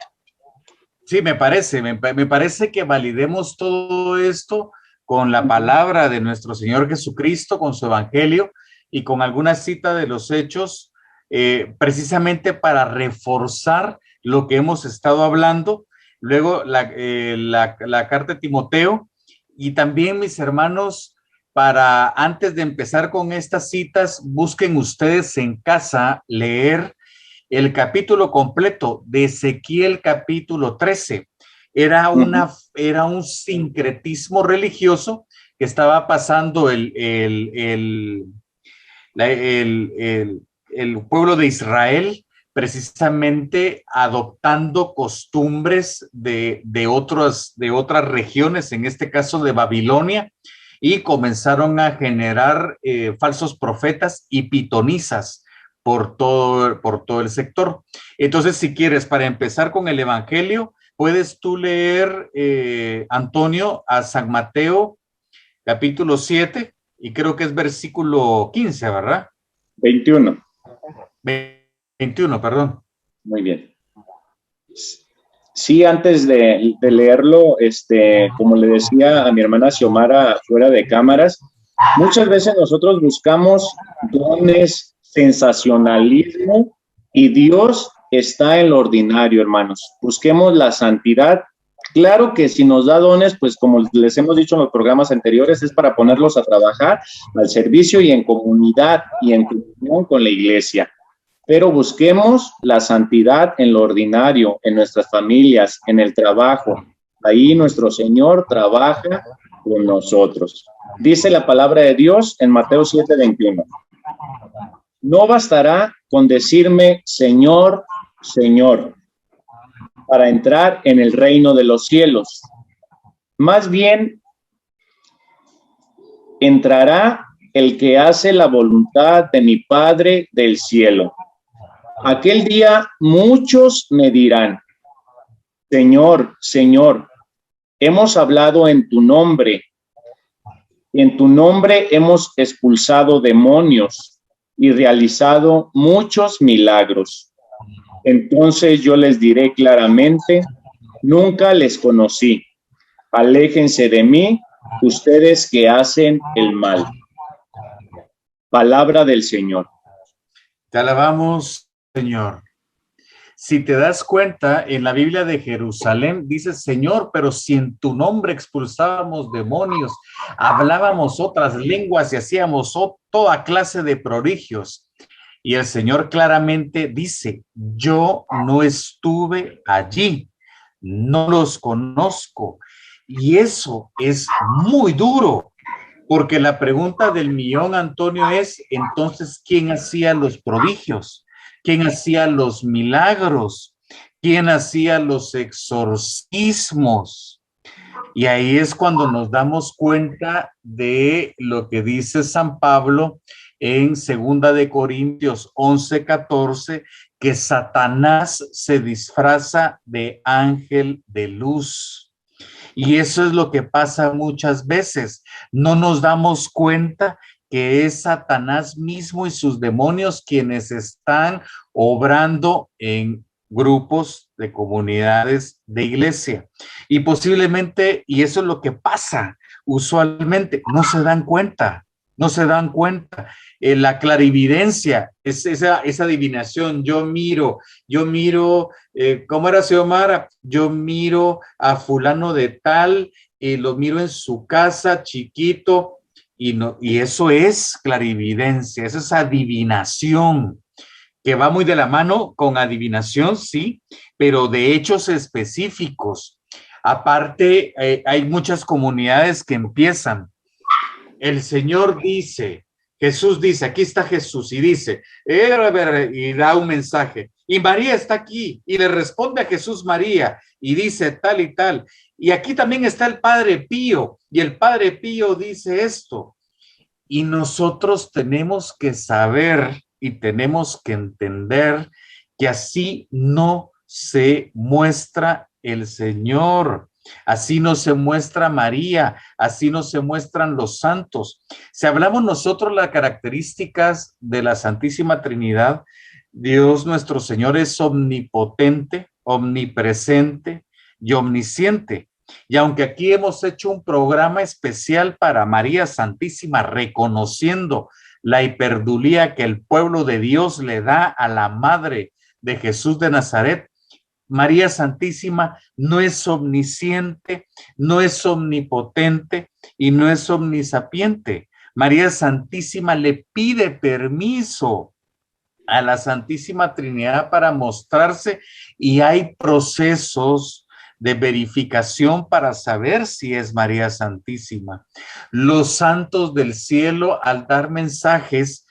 S3: Sí, me parece que validemos todo esto con la palabra de nuestro Señor Jesucristo, con su evangelio y con alguna cita de los hechos, precisamente para reforzar lo que hemos estado hablando. Luego la carta de Timoteo, y también, mis hermanos, para antes de empezar con estas citas, busquen ustedes en casa leer el capítulo completo de Ezequiel, capítulo 13. Era un sincretismo religioso que estaba pasando el pueblo de Israel, precisamente adoptando costumbres de otras regiones, en este caso de Babilonia, y comenzaron a generar falsos profetas y pitonisas por todo el sector. Entonces, si quieres, para empezar con el evangelio, puedes tú leer, Antonio, a San Mateo, capítulo 7, y creo que es versículo 15, ¿verdad?
S1: 21.
S3: 21, perdón.
S1: Muy bien. Sí, antes de leerlo, como le decía a mi hermana Xiomara fuera de cámaras, muchas veces nosotros buscamos dones, sensacionalismo, y Dios está en lo ordinario, hermanos. Busquemos la santidad. Claro que si nos da dones, pues como les hemos dicho en los programas anteriores, es para ponerlos a trabajar al servicio y en comunidad y en comunión con la iglesia. Pero busquemos la santidad en lo ordinario, en nuestras familias, en el trabajo. Ahí nuestro Señor trabaja con nosotros. Dice la palabra de Dios en Mateo 7:21. No bastará con decirme Señor, Señor, para entrar en el reino de los cielos. Más bien, entrará el que hace la voluntad de mi Padre del cielo. Aquel día muchos me dirán, Señor, Señor, hemos hablado en tu nombre hemos expulsado demonios y realizado muchos milagros. Entonces yo les diré claramente, nunca les conocí. Aléjense de mí, ustedes que hacen el mal. Palabra del Señor.
S3: Te alabamos, Señor. Si te das cuenta, en la Biblia de Jerusalén dice, Señor, pero si en tu nombre expulsábamos demonios, hablábamos otras lenguas y hacíamos toda clase de prodigios. Y el Señor claramente dice, yo no estuve allí, no los conozco. Y eso es muy duro, porque la pregunta del millón, Antonio, es, entonces, ¿quién hacía los prodigios? ¿Quién hacía los milagros? ¿Quién hacía los exorcismos? Y ahí es cuando nos damos cuenta de lo que dice San Pablo en 2 de Corintios 11:14, que Satanás se disfraza de ángel de luz. Y eso es lo que pasa muchas veces. No nos damos cuenta que es Satanás mismo y sus demonios quienes están obrando en grupos de comunidades de iglesia. Y posiblemente, y eso es lo que pasa usualmente, no se dan cuenta. La clarividencia, es esa adivinación. Yo miro, ¿cómo era Xiomara? Yo miro a fulano de tal, y lo miro en su casa chiquito, y eso es clarividencia, eso es adivinación, que va muy de la mano con adivinación, sí, pero de hechos específicos. Aparte, hay muchas comunidades que empiezan. El Señor dice, Jesús dice, aquí está Jesús, y dice, y da un mensaje, y María está aquí, y le responde a Jesús María, y dice tal y tal, y aquí también está el Padre Pío, y el Padre Pío dice esto, y nosotros tenemos que saber y tenemos que entender que así no se muestra el Señor. Así no se muestra María, así no se muestran los santos. Si hablamos nosotros las características de la Santísima Trinidad, Dios nuestro Señor es omnipotente, omnipresente y omnisciente. Y aunque aquí hemos hecho un programa especial para María Santísima, reconociendo la hiperdulía que el pueblo de Dios le da a la Madre de Jesús de Nazaret, María Santísima no es omnisciente, no es omnipotente y no es omnisapiente. María Santísima le pide permiso a la Santísima Trinidad para mostrarse, y hay procesos de verificación para saber si es María Santísima. Los santos del cielo, al dar mensajes,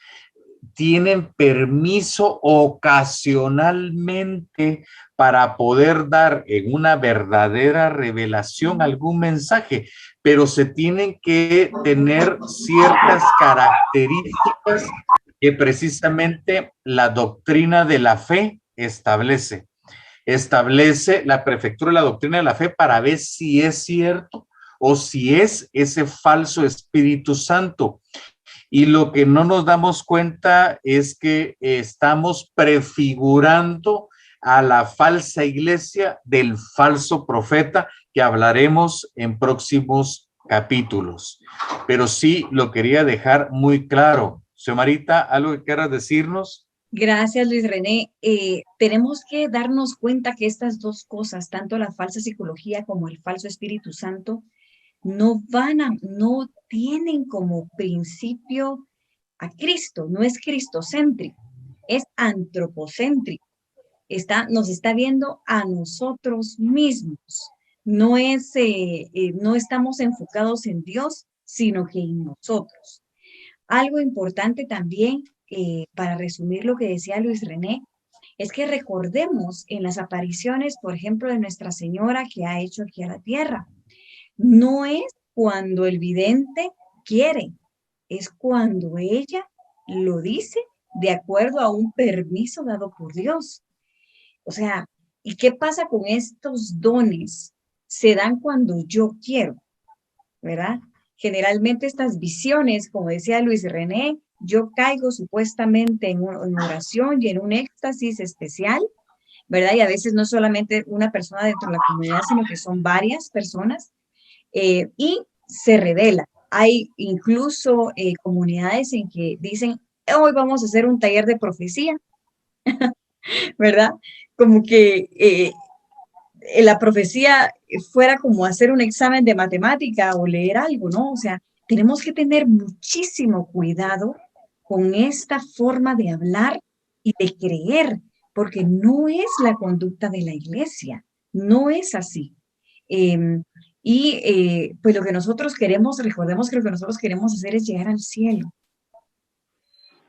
S3: tienen permiso ocasionalmente para poder dar en una verdadera revelación algún mensaje, pero se tienen que tener ciertas características que precisamente la doctrina de la fe establece. Establece la prefectura de la doctrina de la fe para ver si es cierto o si es ese falso Espíritu Santo. y lo que no nos damos cuenta es que estamos prefigurando a la falsa iglesia del falso profeta, que hablaremos en próximos capítulos. Pero sí lo quería dejar muy claro. Xiomarita, ¿algo que quieras decirnos?
S2: Gracias, Luis René. Tenemos que darnos cuenta que estas dos cosas, tanto la falsa psicología como el falso Espíritu Santo, no tienen como principio a Cristo, no es cristocéntrico, es antropocéntrico. Nos está viendo a nosotros mismos. No estamos enfocados en Dios, sino que en nosotros. Algo importante también, para resumir lo que decía Luis René, es que recordemos en las apariciones, por ejemplo, de Nuestra Señora que ha hecho aquí a la tierra. No es cuando el vidente quiere, es cuando ella lo dice de acuerdo a un permiso dado por Dios. O sea, ¿y qué pasa con estos dones? Se dan cuando yo quiero, ¿verdad? Generalmente estas visiones, como decía Luis René, yo caigo supuestamente en oración y en un éxtasis especial, ¿verdad? Y a veces no solamente una persona dentro de la comunidad, sino que son varias personas, y se revela. Hay incluso comunidades en que dicen, hoy vamos a hacer un taller de profecía, ¿verdad? Como que la profecía fuera como hacer un examen de matemática o leer algo, ¿no? O sea, tenemos que tener muchísimo cuidado con esta forma de hablar y de creer, porque no es la conducta de la iglesia, no es así. Pues lo que nosotros queremos, recordemos que lo que nosotros queremos hacer es llegar al cielo.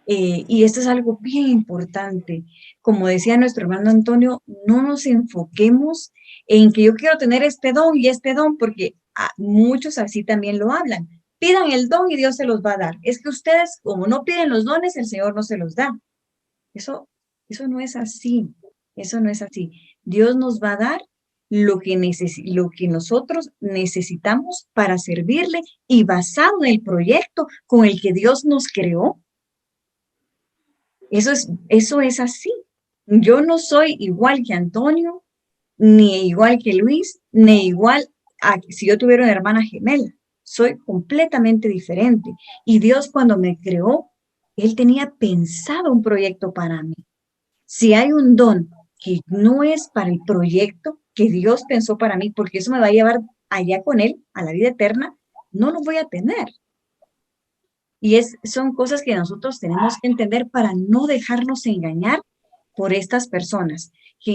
S2: Y esto es algo bien importante. Como decía nuestro hermano Antonio, no nos enfoquemos en que yo quiero tener este don y este don, porque muchos así también lo hablan. Pidan el don y Dios se los va a dar. Es que ustedes, como no piden los dones, el Señor no se los da. Eso no es así. Eso no es así. Dios nos va a dar lo que nosotros necesitamos para servirle y basado en el proyecto con el que Dios nos creó. Eso es así. Yo no soy igual que Antonio, ni igual que Luis, ni igual a si yo tuviera una hermana gemela. Soy completamente diferente. Y Dios, cuando me creó, Él tenía pensado un proyecto para mí. Si hay un don que no es para el proyecto que Dios pensó para mí, porque eso me va a llevar allá con Él, a la vida eterna, no lo voy a tener. Y son cosas que nosotros tenemos que entender para no dejarnos engañar por estas personas, que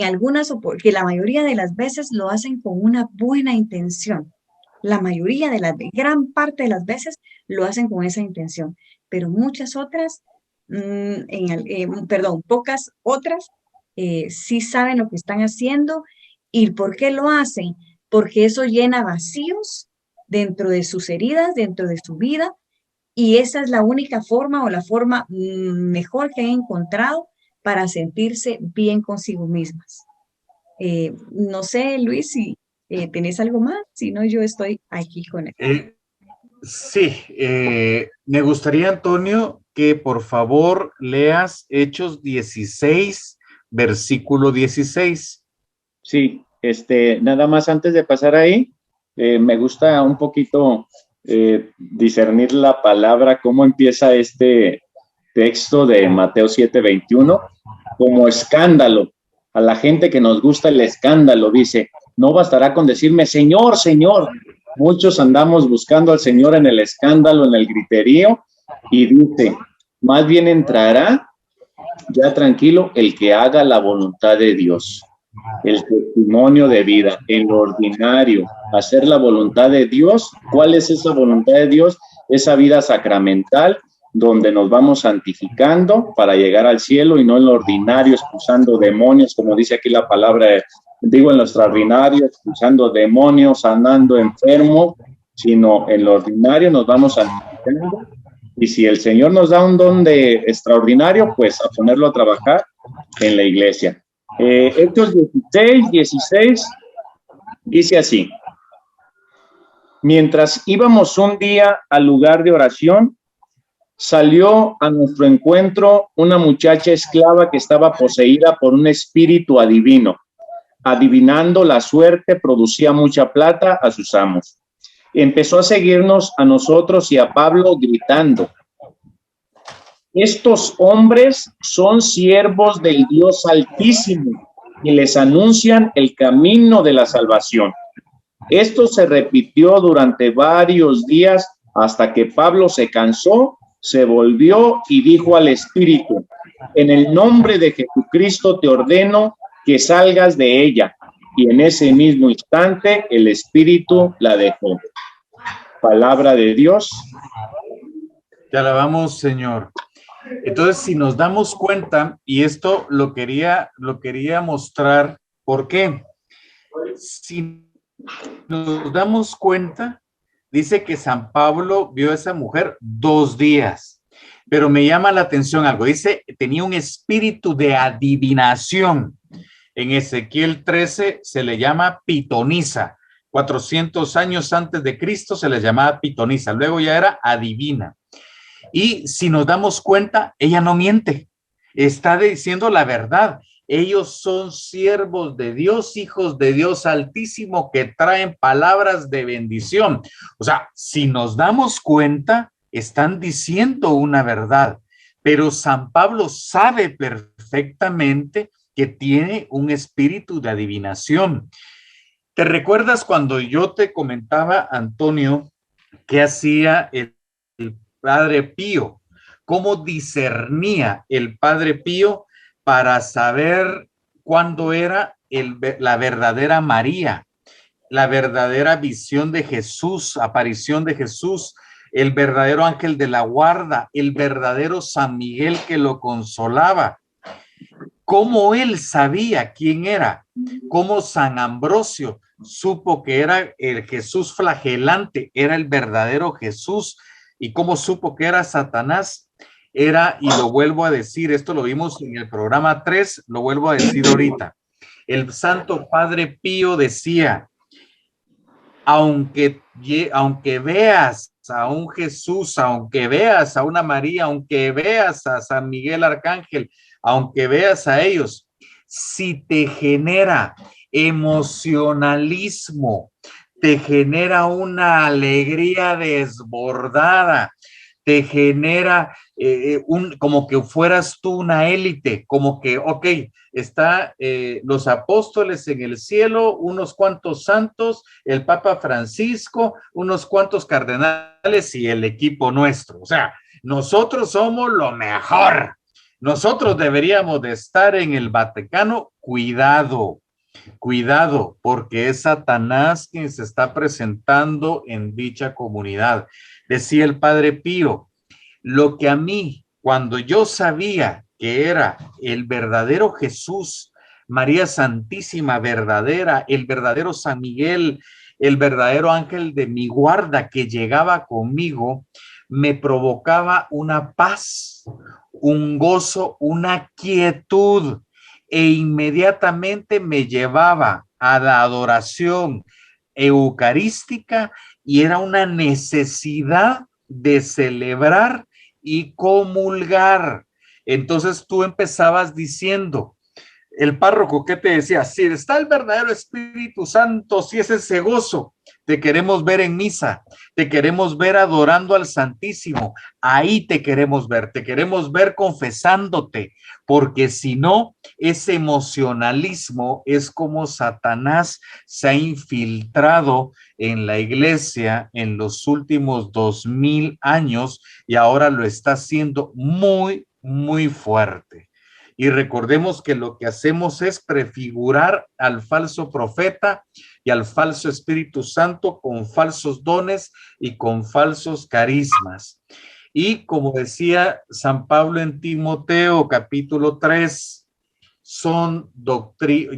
S2: que la mayoría de las veces lo hacen con una buena intención. La mayoría gran parte de las veces lo hacen con esa intención, pero muchas otras, pocas otras, sí saben lo que están haciendo. ¿Y por qué lo hacen? Porque eso llena vacíos dentro de sus heridas, dentro de su vida, y esa es la única forma o la forma mejor que han encontrado para sentirse bien consigo mismas. No sé, Luis, si tenés algo más, si no, yo estoy aquí con él.
S3: Sí, me gustaría, Antonio, que por favor leas Hechos 16, versículo 16.
S1: Sí, nada más antes de pasar ahí, me gusta un poquito discernir la palabra, cómo empieza este texto de Mateo 7:21, como escándalo. A la gente que nos gusta el escándalo, dice, no bastará con decirme, Señor, Señor. Muchos andamos buscando al Señor en el escándalo, en el griterío, y dice, más bien entrará ya tranquilo el que haga la voluntad de Dios. El testimonio de vida, en lo ordinario, hacer la voluntad de Dios. ¿Cuál es esa voluntad de Dios? Esa vida sacramental donde nos vamos santificando para llegar al cielo y no en lo ordinario expulsando demonios, como dice aquí la palabra, digo en lo extraordinario, expulsando demonios, sanando enfermos, sino en lo ordinario nos vamos santificando. Y si el Señor nos da un don de extraordinario, pues a ponerlo a trabajar en la iglesia. Hechos 16 dice así: mientras íbamos un día al lugar de oración, salió a nuestro encuentro una muchacha esclava que estaba poseída por un espíritu adivino. Adivinando la suerte, producía mucha plata a sus amos. Empezó a seguirnos a nosotros y a Pablo gritando: estos hombres son siervos del Dios Altísimo y les anuncian el camino de la salvación. Esto se repitió durante varios días hasta que Pablo se cansó, se volvió y dijo al espíritu: en el nombre de Jesucristo te ordeno que salgas de ella. Y en ese mismo instante el espíritu la dejó. Palabra de Dios.
S3: Te alabamos, Señor. Entonces, si nos damos cuenta, y esto lo quería mostrar, ¿por qué? Si nos damos cuenta, dice que San Pablo vio a esa mujer 2 días, pero me llama la atención algo. Dice, tenía un espíritu de adivinación. En Ezequiel 13 se le llama pitonisa. 400 años antes de Cristo se le llamaba pitonisa. Luego ya era adivina. Y si nos damos cuenta, ella no miente. Está diciendo la verdad. Ellos son siervos de Dios, hijos de Dios Altísimo, que traen palabras de bendición. O sea, si nos damos cuenta, están diciendo una verdad. Pero San Pablo sabe perfectamente que tiene un espíritu de adivinación. ¿Te recuerdas cuando yo te comentaba, Antonio, qué hacía el Padre Pío? ¿Cómo discernía el Padre Pío para saber cuándo era la verdadera María, la verdadera visión de Jesús, aparición de Jesús, el verdadero ángel de la guarda, el verdadero San Miguel que lo consolaba? ¿Cómo él sabía quién era? ¿Cómo San Ambrosio supo que era el Jesús flagelante, era el verdadero Jesús? ¿Y cómo supo que era Satanás? Era, y lo vuelvo a decir, esto lo vimos en el programa 3, lo vuelvo a decir ahorita. El Santo Padre Pío decía, aunque veas a un Jesús, aunque veas a una María, aunque veas a San Miguel Arcángel, aunque veas a ellos, si te genera emocionalismo, te genera una alegría desbordada, te genera como que fueras tú una élite, como que, ok, está los apóstoles en el cielo, unos cuantos santos, el Papa Francisco, unos cuantos cardenales y el equipo nuestro. O sea, nosotros somos lo mejor. Nosotros deberíamos de estar en el Vaticano. Cuidado, cuidado, porque es Satanás quien se está presentando en dicha comunidad. Decía el Padre Pío, lo que a mí, cuando yo sabía que era el verdadero Jesús, María Santísima verdadera, el verdadero San Miguel, el verdadero ángel de mi guarda que llegaba conmigo, me provocaba una paz, un gozo, una quietud, e inmediatamente me llevaba a la adoración eucarística y era una necesidad de celebrar y comulgar. Entonces tú empezabas diciendo, el párroco, ¿qué te decía? Si está el verdadero Espíritu Santo, si es ese gozo, te queremos ver en misa, te queremos ver adorando al Santísimo, ahí te queremos ver confesándote, porque si no, ese emocionalismo es como Satanás se ha infiltrado en la iglesia en los últimos 2000 años y ahora lo está haciendo muy, muy fuerte. Y recordemos que lo que hacemos es prefigurar al falso profeta y al falso Espíritu Santo con falsos dones y con falsos carismas. Y como decía San Pablo en Timoteo, capítulo 3,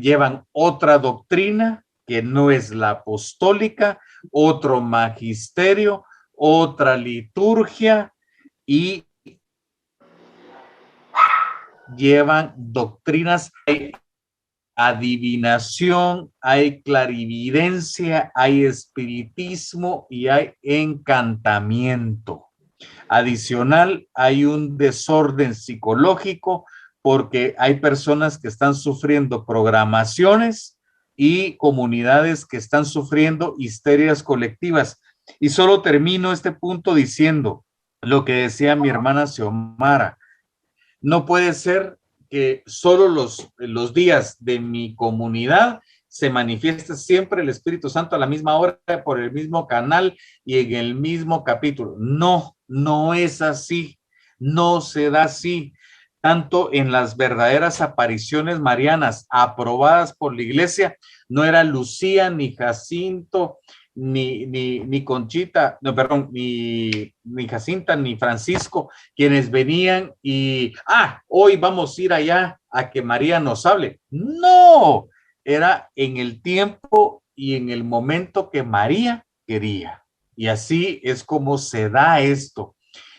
S3: llevan otra doctrina que no es la apostólica, otro magisterio, otra liturgia y llevan doctrinas, hay adivinación, hay clarividencia, hay espiritismo y hay encantamiento. Adicional, hay un desorden psicológico porque hay personas que están sufriendo programaciones y comunidades que están sufriendo histerias colectivas. Y solo termino este punto diciendo lo que decía mi hermana Xiomara. No puede ser que solo los días de mi comunidad se manifieste siempre el Espíritu Santo a la misma hora, por el mismo canal y en el mismo capítulo. No, no es así. No se da así. Tanto en las verdaderas apariciones marianas aprobadas por la iglesia, no era Lucía, ni Jacinto, ni Conchita, no, perdón, ni Jacinta, ni Francisco, quienes venían y, hoy vamos a ir allá a que María nos hable. No, era en el tiempo y en el momento que María quería. Y así es como se da esto.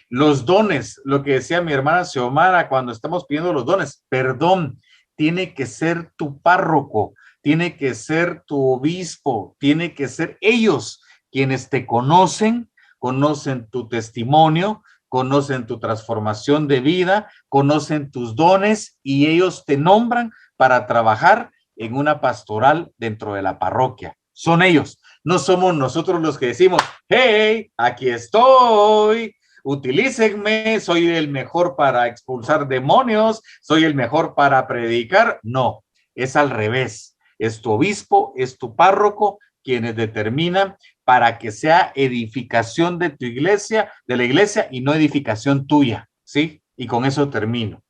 S3: Los dones, lo que decía mi hermana Xiomara cuando estamos pidiendo los dones, perdón, tiene que ser tu párroco, tiene que ser tu obispo, tiene que ser ellos quienes te conocen, conocen tu testimonio, conocen tu transformación de vida, conocen tus dones y ellos te nombran para trabajar en una pastoral dentro de la parroquia. Son ellos, no somos nosotros los que decimos, hey, aquí estoy, utilícenme, soy el mejor para expulsar demonios, soy el mejor para predicar. No, es al revés. Es tu obispo, es tu párroco quienes determinan para que sea edificación de tu iglesia, de la iglesia y no edificación tuya, ¿sí? Y con eso termino.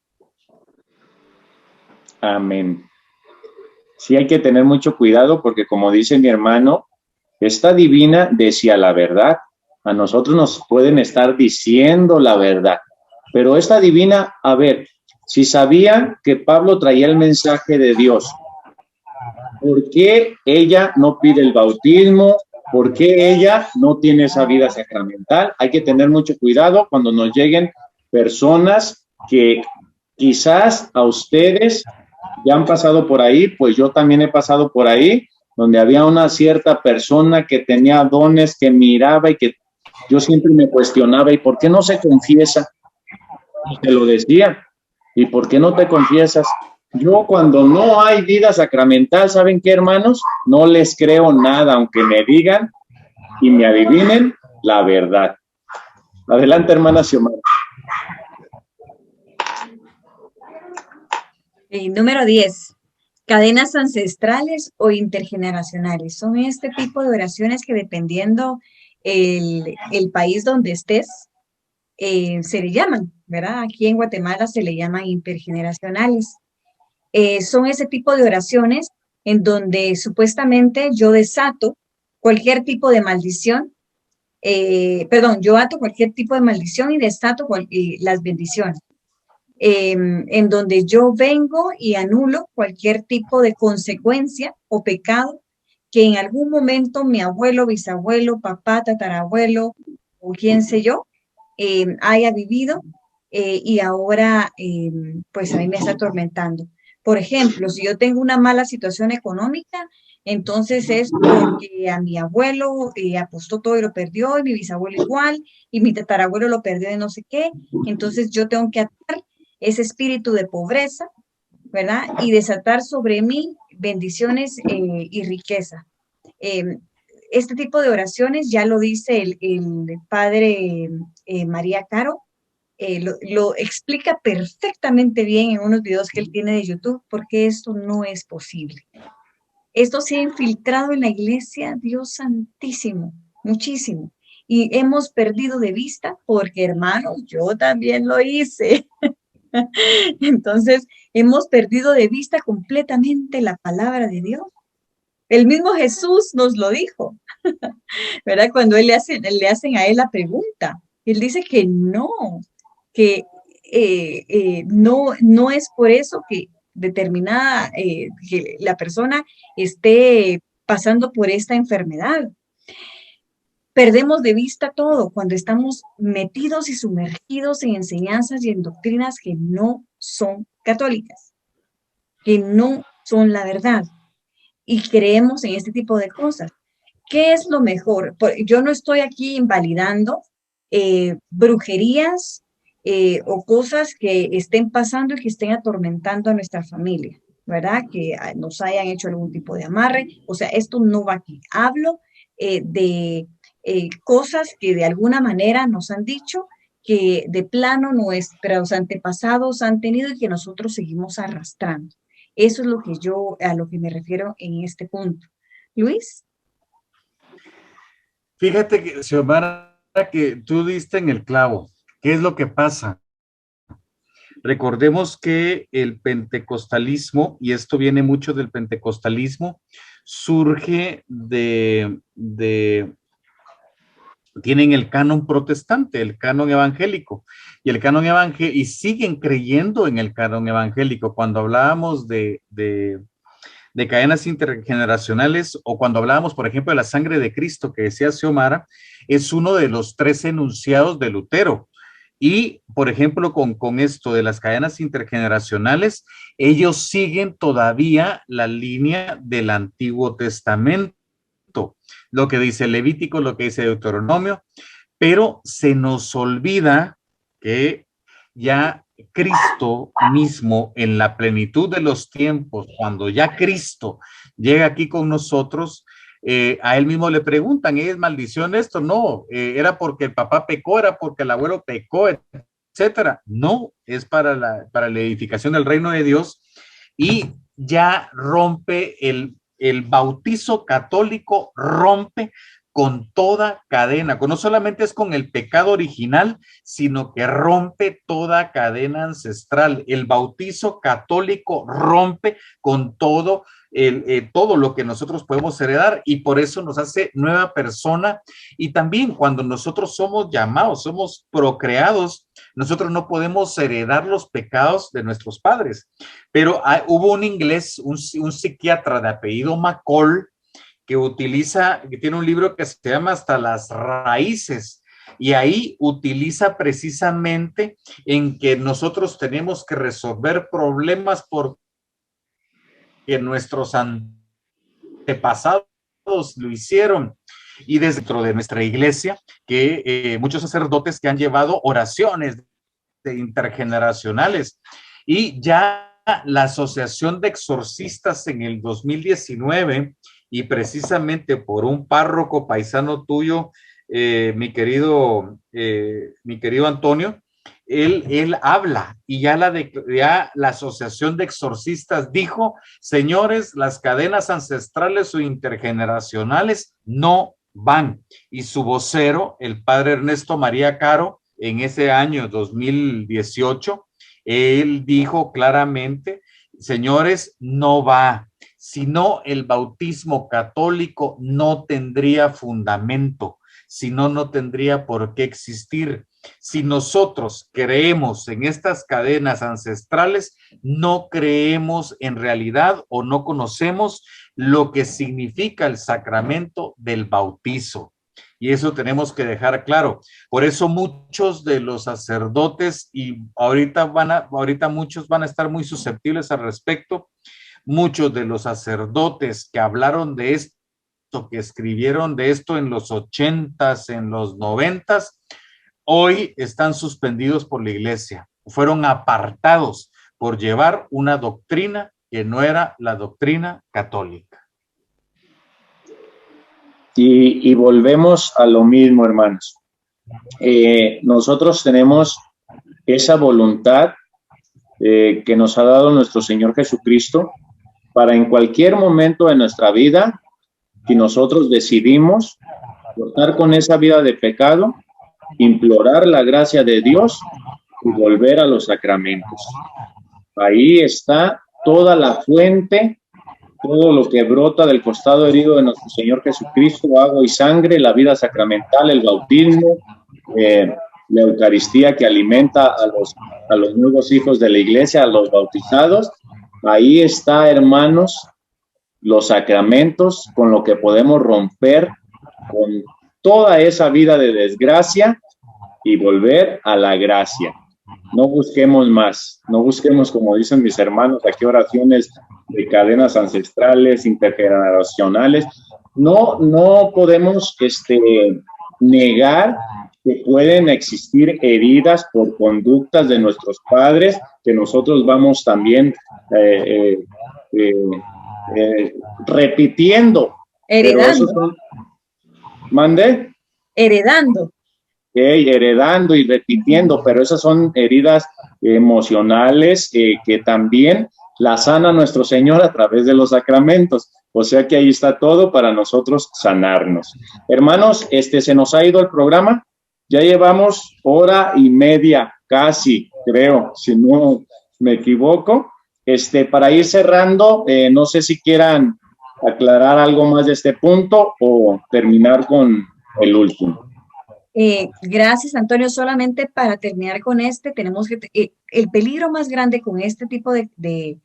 S1: Amén. Sí hay que tener mucho cuidado porque, como dice mi hermano, esta divina decía la verdad. A nosotros nos pueden estar diciendo la verdad, pero esta divina, a ver, si sabían que Pablo traía el mensaje de Dios, ¿por qué ella no pide el bautismo? ¿Por qué ella no tiene esa vida sacramental? Hay que tener mucho cuidado cuando nos lleguen personas que quizás a ustedes ya han pasado por ahí, pues yo también he pasado por ahí, donde había una cierta persona que tenía dones, que miraba y que yo siempre me cuestionaba, ¿y por qué no se confiesa? Y te lo decía, ¿y por qué no te confiesas? Yo cuando no hay vida sacramental, ¿saben qué, hermanos? No les creo nada, aunque me digan y me adivinen la verdad. Adelante, hermana Xiomara.
S2: Número 10. Cadenas ancestrales o intergeneracionales. Son este tipo de oraciones que dependiendo el país donde estés, se le llaman, ¿verdad? Aquí en Guatemala se le llaman intergeneracionales. Son ese tipo de oraciones en donde supuestamente yo desato cualquier tipo de maldición, yo ato cualquier tipo de maldición y desato las bendiciones. En donde yo vengo y anulo cualquier tipo de consecuencia o pecado que en algún momento mi abuelo, bisabuelo, papá, tatarabuelo o quién sé yo haya vivido y ahora pues a mí me está atormentando. Por ejemplo, si yo tengo una mala situación económica, entonces es porque a mi abuelo apostó todo y lo perdió, y mi bisabuelo igual, y mi tatarabuelo lo perdió de no sé qué. Entonces yo tengo que atar ese espíritu de pobreza, ¿verdad? Y desatar sobre mí bendiciones y riqueza. Este tipo de oraciones ya lo dice el padre María Caro, lo explica perfectamente bien en unos videos que él tiene de YouTube, porque esto no es posible. Esto se ha infiltrado en la iglesia, Dios santísimo, muchísimo. Y hemos perdido de vista, porque hermanos, yo también lo hice. Entonces, hemos perdido de vista completamente la palabra de Dios. El mismo Jesús nos lo dijo, ¿verdad? Cuando le hacen a él la pregunta, él dice que no, que no es por eso que determinada, que la persona esté pasando por esta enfermedad. Perdemos de vista todo cuando estamos metidos y sumergidos en enseñanzas y en doctrinas que no son católicas, que no son la verdad, y creemos en este tipo de cosas. ¿Qué es lo mejor? Yo no estoy aquí invalidando brujerías o cosas que estén pasando y que estén atormentando a nuestra familia, ¿verdad? Que nos hayan hecho algún tipo de amarre. O sea, esto no va aquí. Hablo de cosas que de alguna manera nos han dicho que de plano nuestros antepasados han tenido y que nosotros seguimos arrastrando. Eso es lo que a lo que me refiero en este punto. Luis.
S3: Fíjate que, Xiomara, que tú diste en el clavo. ¿Qué es lo que pasa? Recordemos que el pentecostalismo, y esto viene mucho del pentecostalismo, surge tienen el canon protestante, el canon evangélico, y el canon evangélico, y siguen creyendo en el canon evangélico. Cuando hablábamos de cadenas intergeneracionales, o cuando hablábamos, por ejemplo, de la sangre de Cristo, que decía Xiomara, es uno de los 3 enunciados de Lutero. Y, por ejemplo, con esto de las cadenas intergeneracionales, ellos siguen todavía la línea del Antiguo Testamento, lo que dice Levítico, lo que dice Deuteronomio, pero se nos olvida que ya Cristo mismo, en la plenitud de los tiempos, cuando ya Cristo llega aquí con nosotros, a él mismo le preguntan, ¿es maldición esto? No, era porque el papá pecó, era porque el abuelo pecó, etcétera. No, es para la edificación del reino de Dios, y ya rompe el bautizo católico, rompe con toda cadena, no solamente es con el pecado original, sino que rompe toda cadena ancestral. El bautizo católico rompe con todo todo lo que nosotros podemos heredar, y por eso nos hace nueva persona. Y también cuando nosotros somos llamados, somos procreados, nosotros no podemos heredar los pecados de nuestros padres. Pero hubo un inglés, un psiquiatra de apellido McCall, que tiene un libro que se llama Hasta las Raíces, y ahí utiliza precisamente en que nosotros tenemos que resolver problemas porque nuestros antepasados lo hicieron. Y dentro de nuestra iglesia, que muchos sacerdotes que han llevado oraciones intergeneracionales, y ya la Asociación de Exorcistas en el 2019, y precisamente por un párroco paisano tuyo, mi querido Antonio, él habla, y ya la Asociación de Exorcistas dijo: señores, las cadenas ancestrales o intergeneracionales no van. Y su vocero, el padre Ernesto María Caro, en ese año 2018, él dijo claramente: señores, no va. Si no, el bautismo católico no tendría fundamento, si no, no tendría por qué existir. Si nosotros creemos en estas cadenas ancestrales, no creemos en realidad o no conocemos lo que significa el sacramento del bautizo. Y eso tenemos que dejar claro. Por eso muchos de los sacerdotes, y ahorita muchos van a estar muy susceptibles al respecto, muchos de los sacerdotes que hablaron de esto, que escribieron de esto en los 80s, en los 90s, hoy están suspendidos por la iglesia. Fueron apartados por llevar una doctrina que no era la doctrina católica.
S1: Y volvemos a lo mismo, hermanos. Nosotros tenemos esa voluntad que nos ha dado nuestro Señor Jesucristo para en cualquier momento de nuestra vida, si nosotros decidimos cortar con esa vida de pecado, implorar la gracia de Dios y volver a los sacramentos. Ahí está toda la fuente, todo lo que brota del costado herido de nuestro Señor Jesucristo: agua y sangre, la vida sacramental, el bautismo, la Eucaristía que alimenta a los nuevos hijos de la iglesia, a los bautizados. Ahí está, hermanos, los sacramentos con lo que podemos romper con toda esa vida de desgracia y volver a la gracia. No busquemos más, no busquemos, como dicen mis hermanos aquí, oraciones de cadenas ancestrales, intergeneracionales. No podemos negar que pueden existir heridas por conductas de nuestros padres, que nosotros vamos también repitiendo.
S2: Heredando.
S1: ¿Mande?
S2: Heredando.
S1: Heredando y repitiendo, pero esas son heridas emocionales que también las sana nuestro Señor a través de los sacramentos. O sea que ahí está todo para nosotros sanarnos. Hermanos, se nos ha ido el programa. Ya llevamos 1:30, casi, creo, si no me equivoco. Para ir cerrando, no sé si quieran aclarar algo más de este punto o terminar con el último.
S2: Gracias, Antonio. Solamente para terminar con tenemos que, el peligro más grande con este tipo de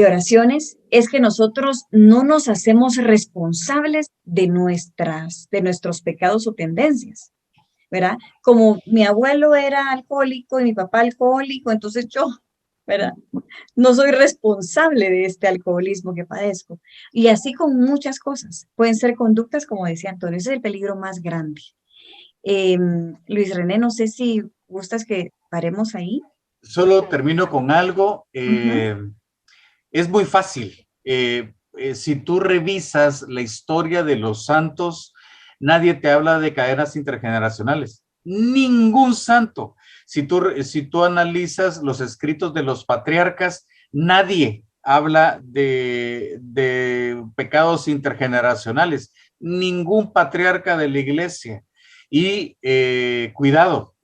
S2: oraciones es que nosotros no nos hacemos responsables de nuestros pecados o tendencias, ¿verdad? Como mi abuelo era alcohólico y mi papá alcohólico, entonces yo, ¿verdad? No soy responsable de este alcoholismo que padezco. Y así con muchas cosas. Pueden ser conductas, como decía Antonio, ese es el peligro más grande. Luis René, no sé si gustas que paremos ahí.
S3: Solo termino con algo. Es muy fácil. Si tú revisas la historia de los santos, nadie te habla de cadenas intergeneracionales. Ningún santo. Si tú analizas los escritos de los patriarcas, nadie habla de pecados intergeneracionales. Ningún patriarca de la iglesia. Y cuidado,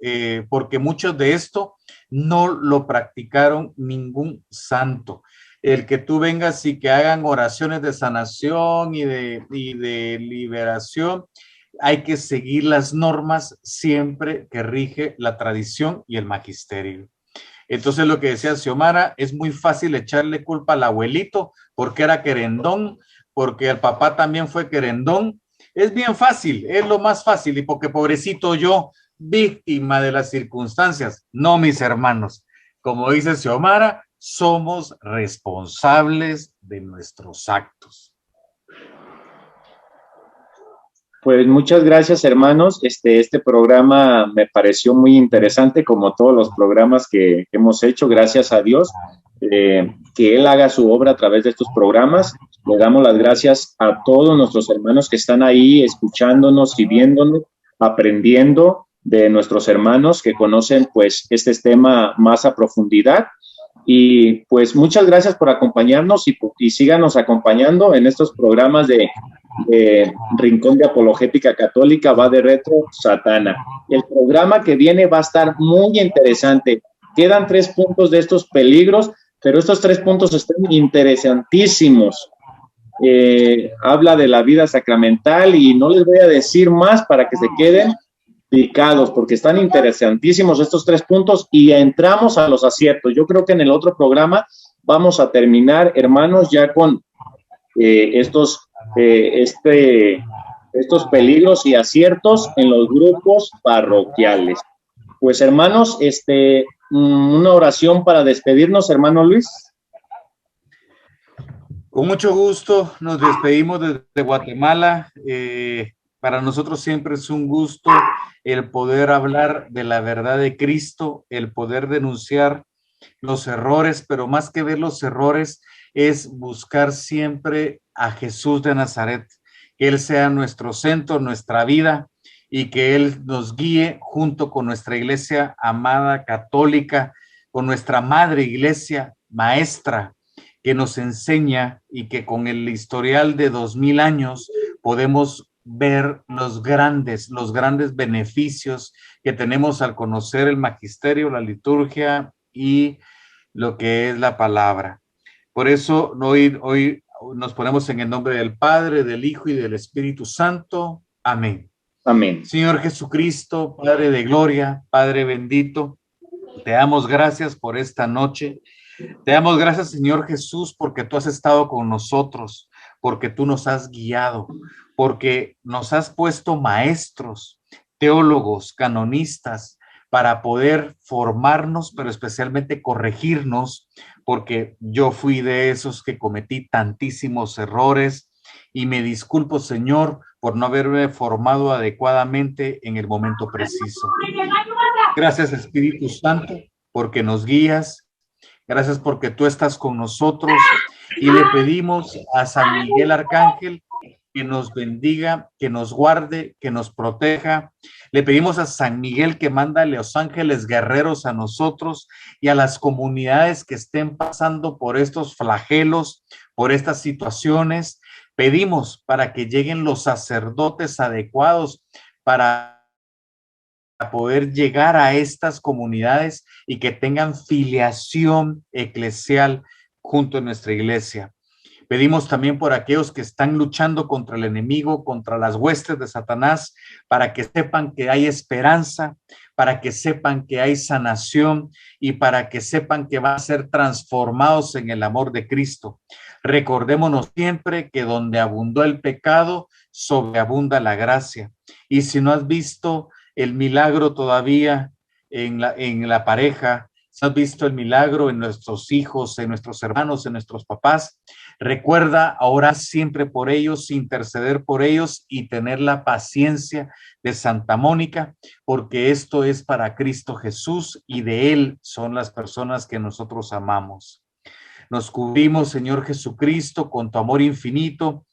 S3: porque mucho de esto no lo practicaron ningún santo. El que tú vengas y que hagan oraciones de sanación y de liberación, hay que seguir las normas siempre que rige la tradición y el magisterio. Entonces, lo que decía Xiomara, es muy fácil echarle culpa al abuelito porque era querendón, porque el papá también fue querendón. Es bien fácil, es lo más fácil, y porque pobrecito yo, víctima de las circunstancias. No, mis hermanos, como dice Xiomara, somos responsables de nuestros actos.
S1: Pues muchas gracias, hermanos. Este programa me pareció muy interesante, como todos los programas que hemos hecho, gracias a Dios, que Él haga su obra a través de estos programas. Le damos las gracias a todos nuestros hermanos que están ahí escuchándonos y viéndonos, aprendiendo de nuestros hermanos que conocen pues este tema más a profundidad. Y pues muchas gracias por acompañarnos y síganos acompañando en estos programas de Rincón de Apologética Católica, va de retro Satana. El programa que viene va a estar muy interesante. Quedan 3 puntos de estos peligros, pero estos 3 puntos están interesantísimos. Habla de la vida sacramental y no les voy a decir más para que se queden picados, porque están interesantísimos estos 3 puntos y entramos a los aciertos. Yo creo que en el otro programa vamos a terminar, hermanos, ya con estos peligros y aciertos en los grupos parroquiales. Pues, hermanos, una oración para despedirnos, hermano Luis.
S3: Con mucho gusto, nos despedimos desde Guatemala. Para nosotros siempre es un gusto el poder hablar de la verdad de Cristo, el poder denunciar los errores, pero más que ver los errores es buscar siempre a Jesús de Nazaret, que Él sea nuestro centro, nuestra vida, y que Él nos guíe junto con nuestra iglesia amada católica, con nuestra madre iglesia maestra, que nos enseña y que con el historial de 2000 años podemos ver los grandes beneficios que tenemos al conocer el magisterio, la liturgia y lo que es la palabra. Por eso hoy nos ponemos en el nombre del Padre, del Hijo y del Espíritu Santo. Amén.
S1: Amén.
S3: Señor Jesucristo, Padre de gloria, Padre bendito, te damos gracias por esta noche. Te damos gracias, Señor Jesús, porque tú has estado con nosotros, porque tú nos has guiado, porque nos has puesto maestros, teólogos, canonistas, para poder formarnos, pero especialmente corregirnos, porque yo fui de esos que cometí tantísimos errores y me disculpo, Señor, por no haberme formado adecuadamente en el momento preciso. Gracias, Espíritu Santo, porque nos guías. Gracias porque tú estás con nosotros y le pedimos a San Miguel Arcángel que nos bendiga, que nos guarde, que nos proteja. Le pedimos a San Miguel que manda a los ángeles guerreros a nosotros y a las comunidades que estén pasando por estos flagelos, por estas situaciones. Pedimos para que lleguen los sacerdotes adecuados para poder llegar a estas comunidades y que tengan filiación eclesial junto a nuestra iglesia. Pedimos también por aquellos que están luchando contra el enemigo, contra las huestes de Satanás, para que sepan que hay esperanza, para que sepan que hay sanación y para que sepan que van a ser transformados en el amor de Cristo. Recordémonos siempre que donde abundó el pecado, sobreabunda la gracia. Y si no has visto el milagro todavía en la pareja, si has visto el milagro en nuestros hijos, en nuestros hermanos, en nuestros papás, recuerda orar siempre por ellos, interceder por ellos y tener la paciencia de Santa Mónica, porque esto es para Cristo Jesús y de Él son las personas que nosotros amamos. Nos cubrimos, Señor Jesucristo, con tu amor infinito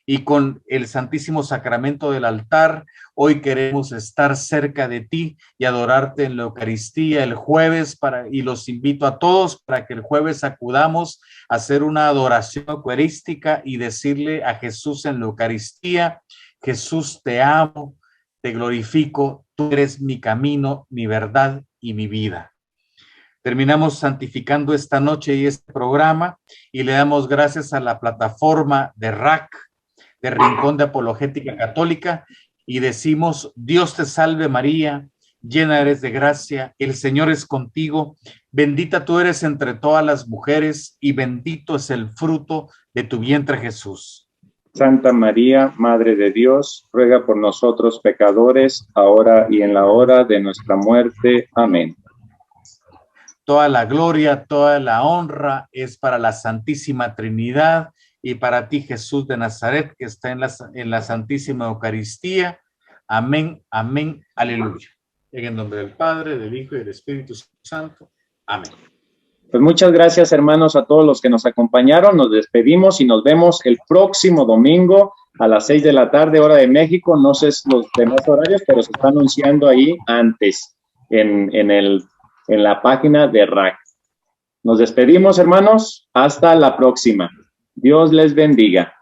S3: y con el Santísimo Sacramento del altar. Hoy queremos estar cerca de ti y adorarte en la Eucaristía el jueves y los invito a todos para que el jueves acudamos a hacer una adoración eucarística y decirle a Jesús en la Eucaristía: Jesús, te amo, te glorifico, tú eres mi camino, mi verdad y mi vida. Terminamos santificando esta noche y este programa y le damos gracias a la plataforma de RAC, de Rincón de Apologética Católica, y decimos: Dios te salve María, llena eres de gracia, el Señor es contigo, bendita tú eres entre todas las mujeres y bendito es el fruto de tu vientre Jesús.
S1: Santa María, Madre de Dios, ruega por nosotros pecadores, ahora y en la hora de nuestra muerte. Amén.
S3: Toda la gloria, toda la honra es para la Santísima Trinidad y para ti, Jesús de Nazaret, que está en la Santísima Eucaristía. Amén, amén, aleluya. En el nombre del Padre, del Hijo y del Espíritu Santo. Amén.
S1: Pues muchas gracias, hermanos, a todos los que nos acompañaron. Nos despedimos y nos vemos el próximo domingo a las 6 de la tarde, hora de México. No sé los demás horarios, pero se está anunciando ahí antes en la página de RAC. Nos despedimos, hermanos. Hasta la próxima. Dios les bendiga.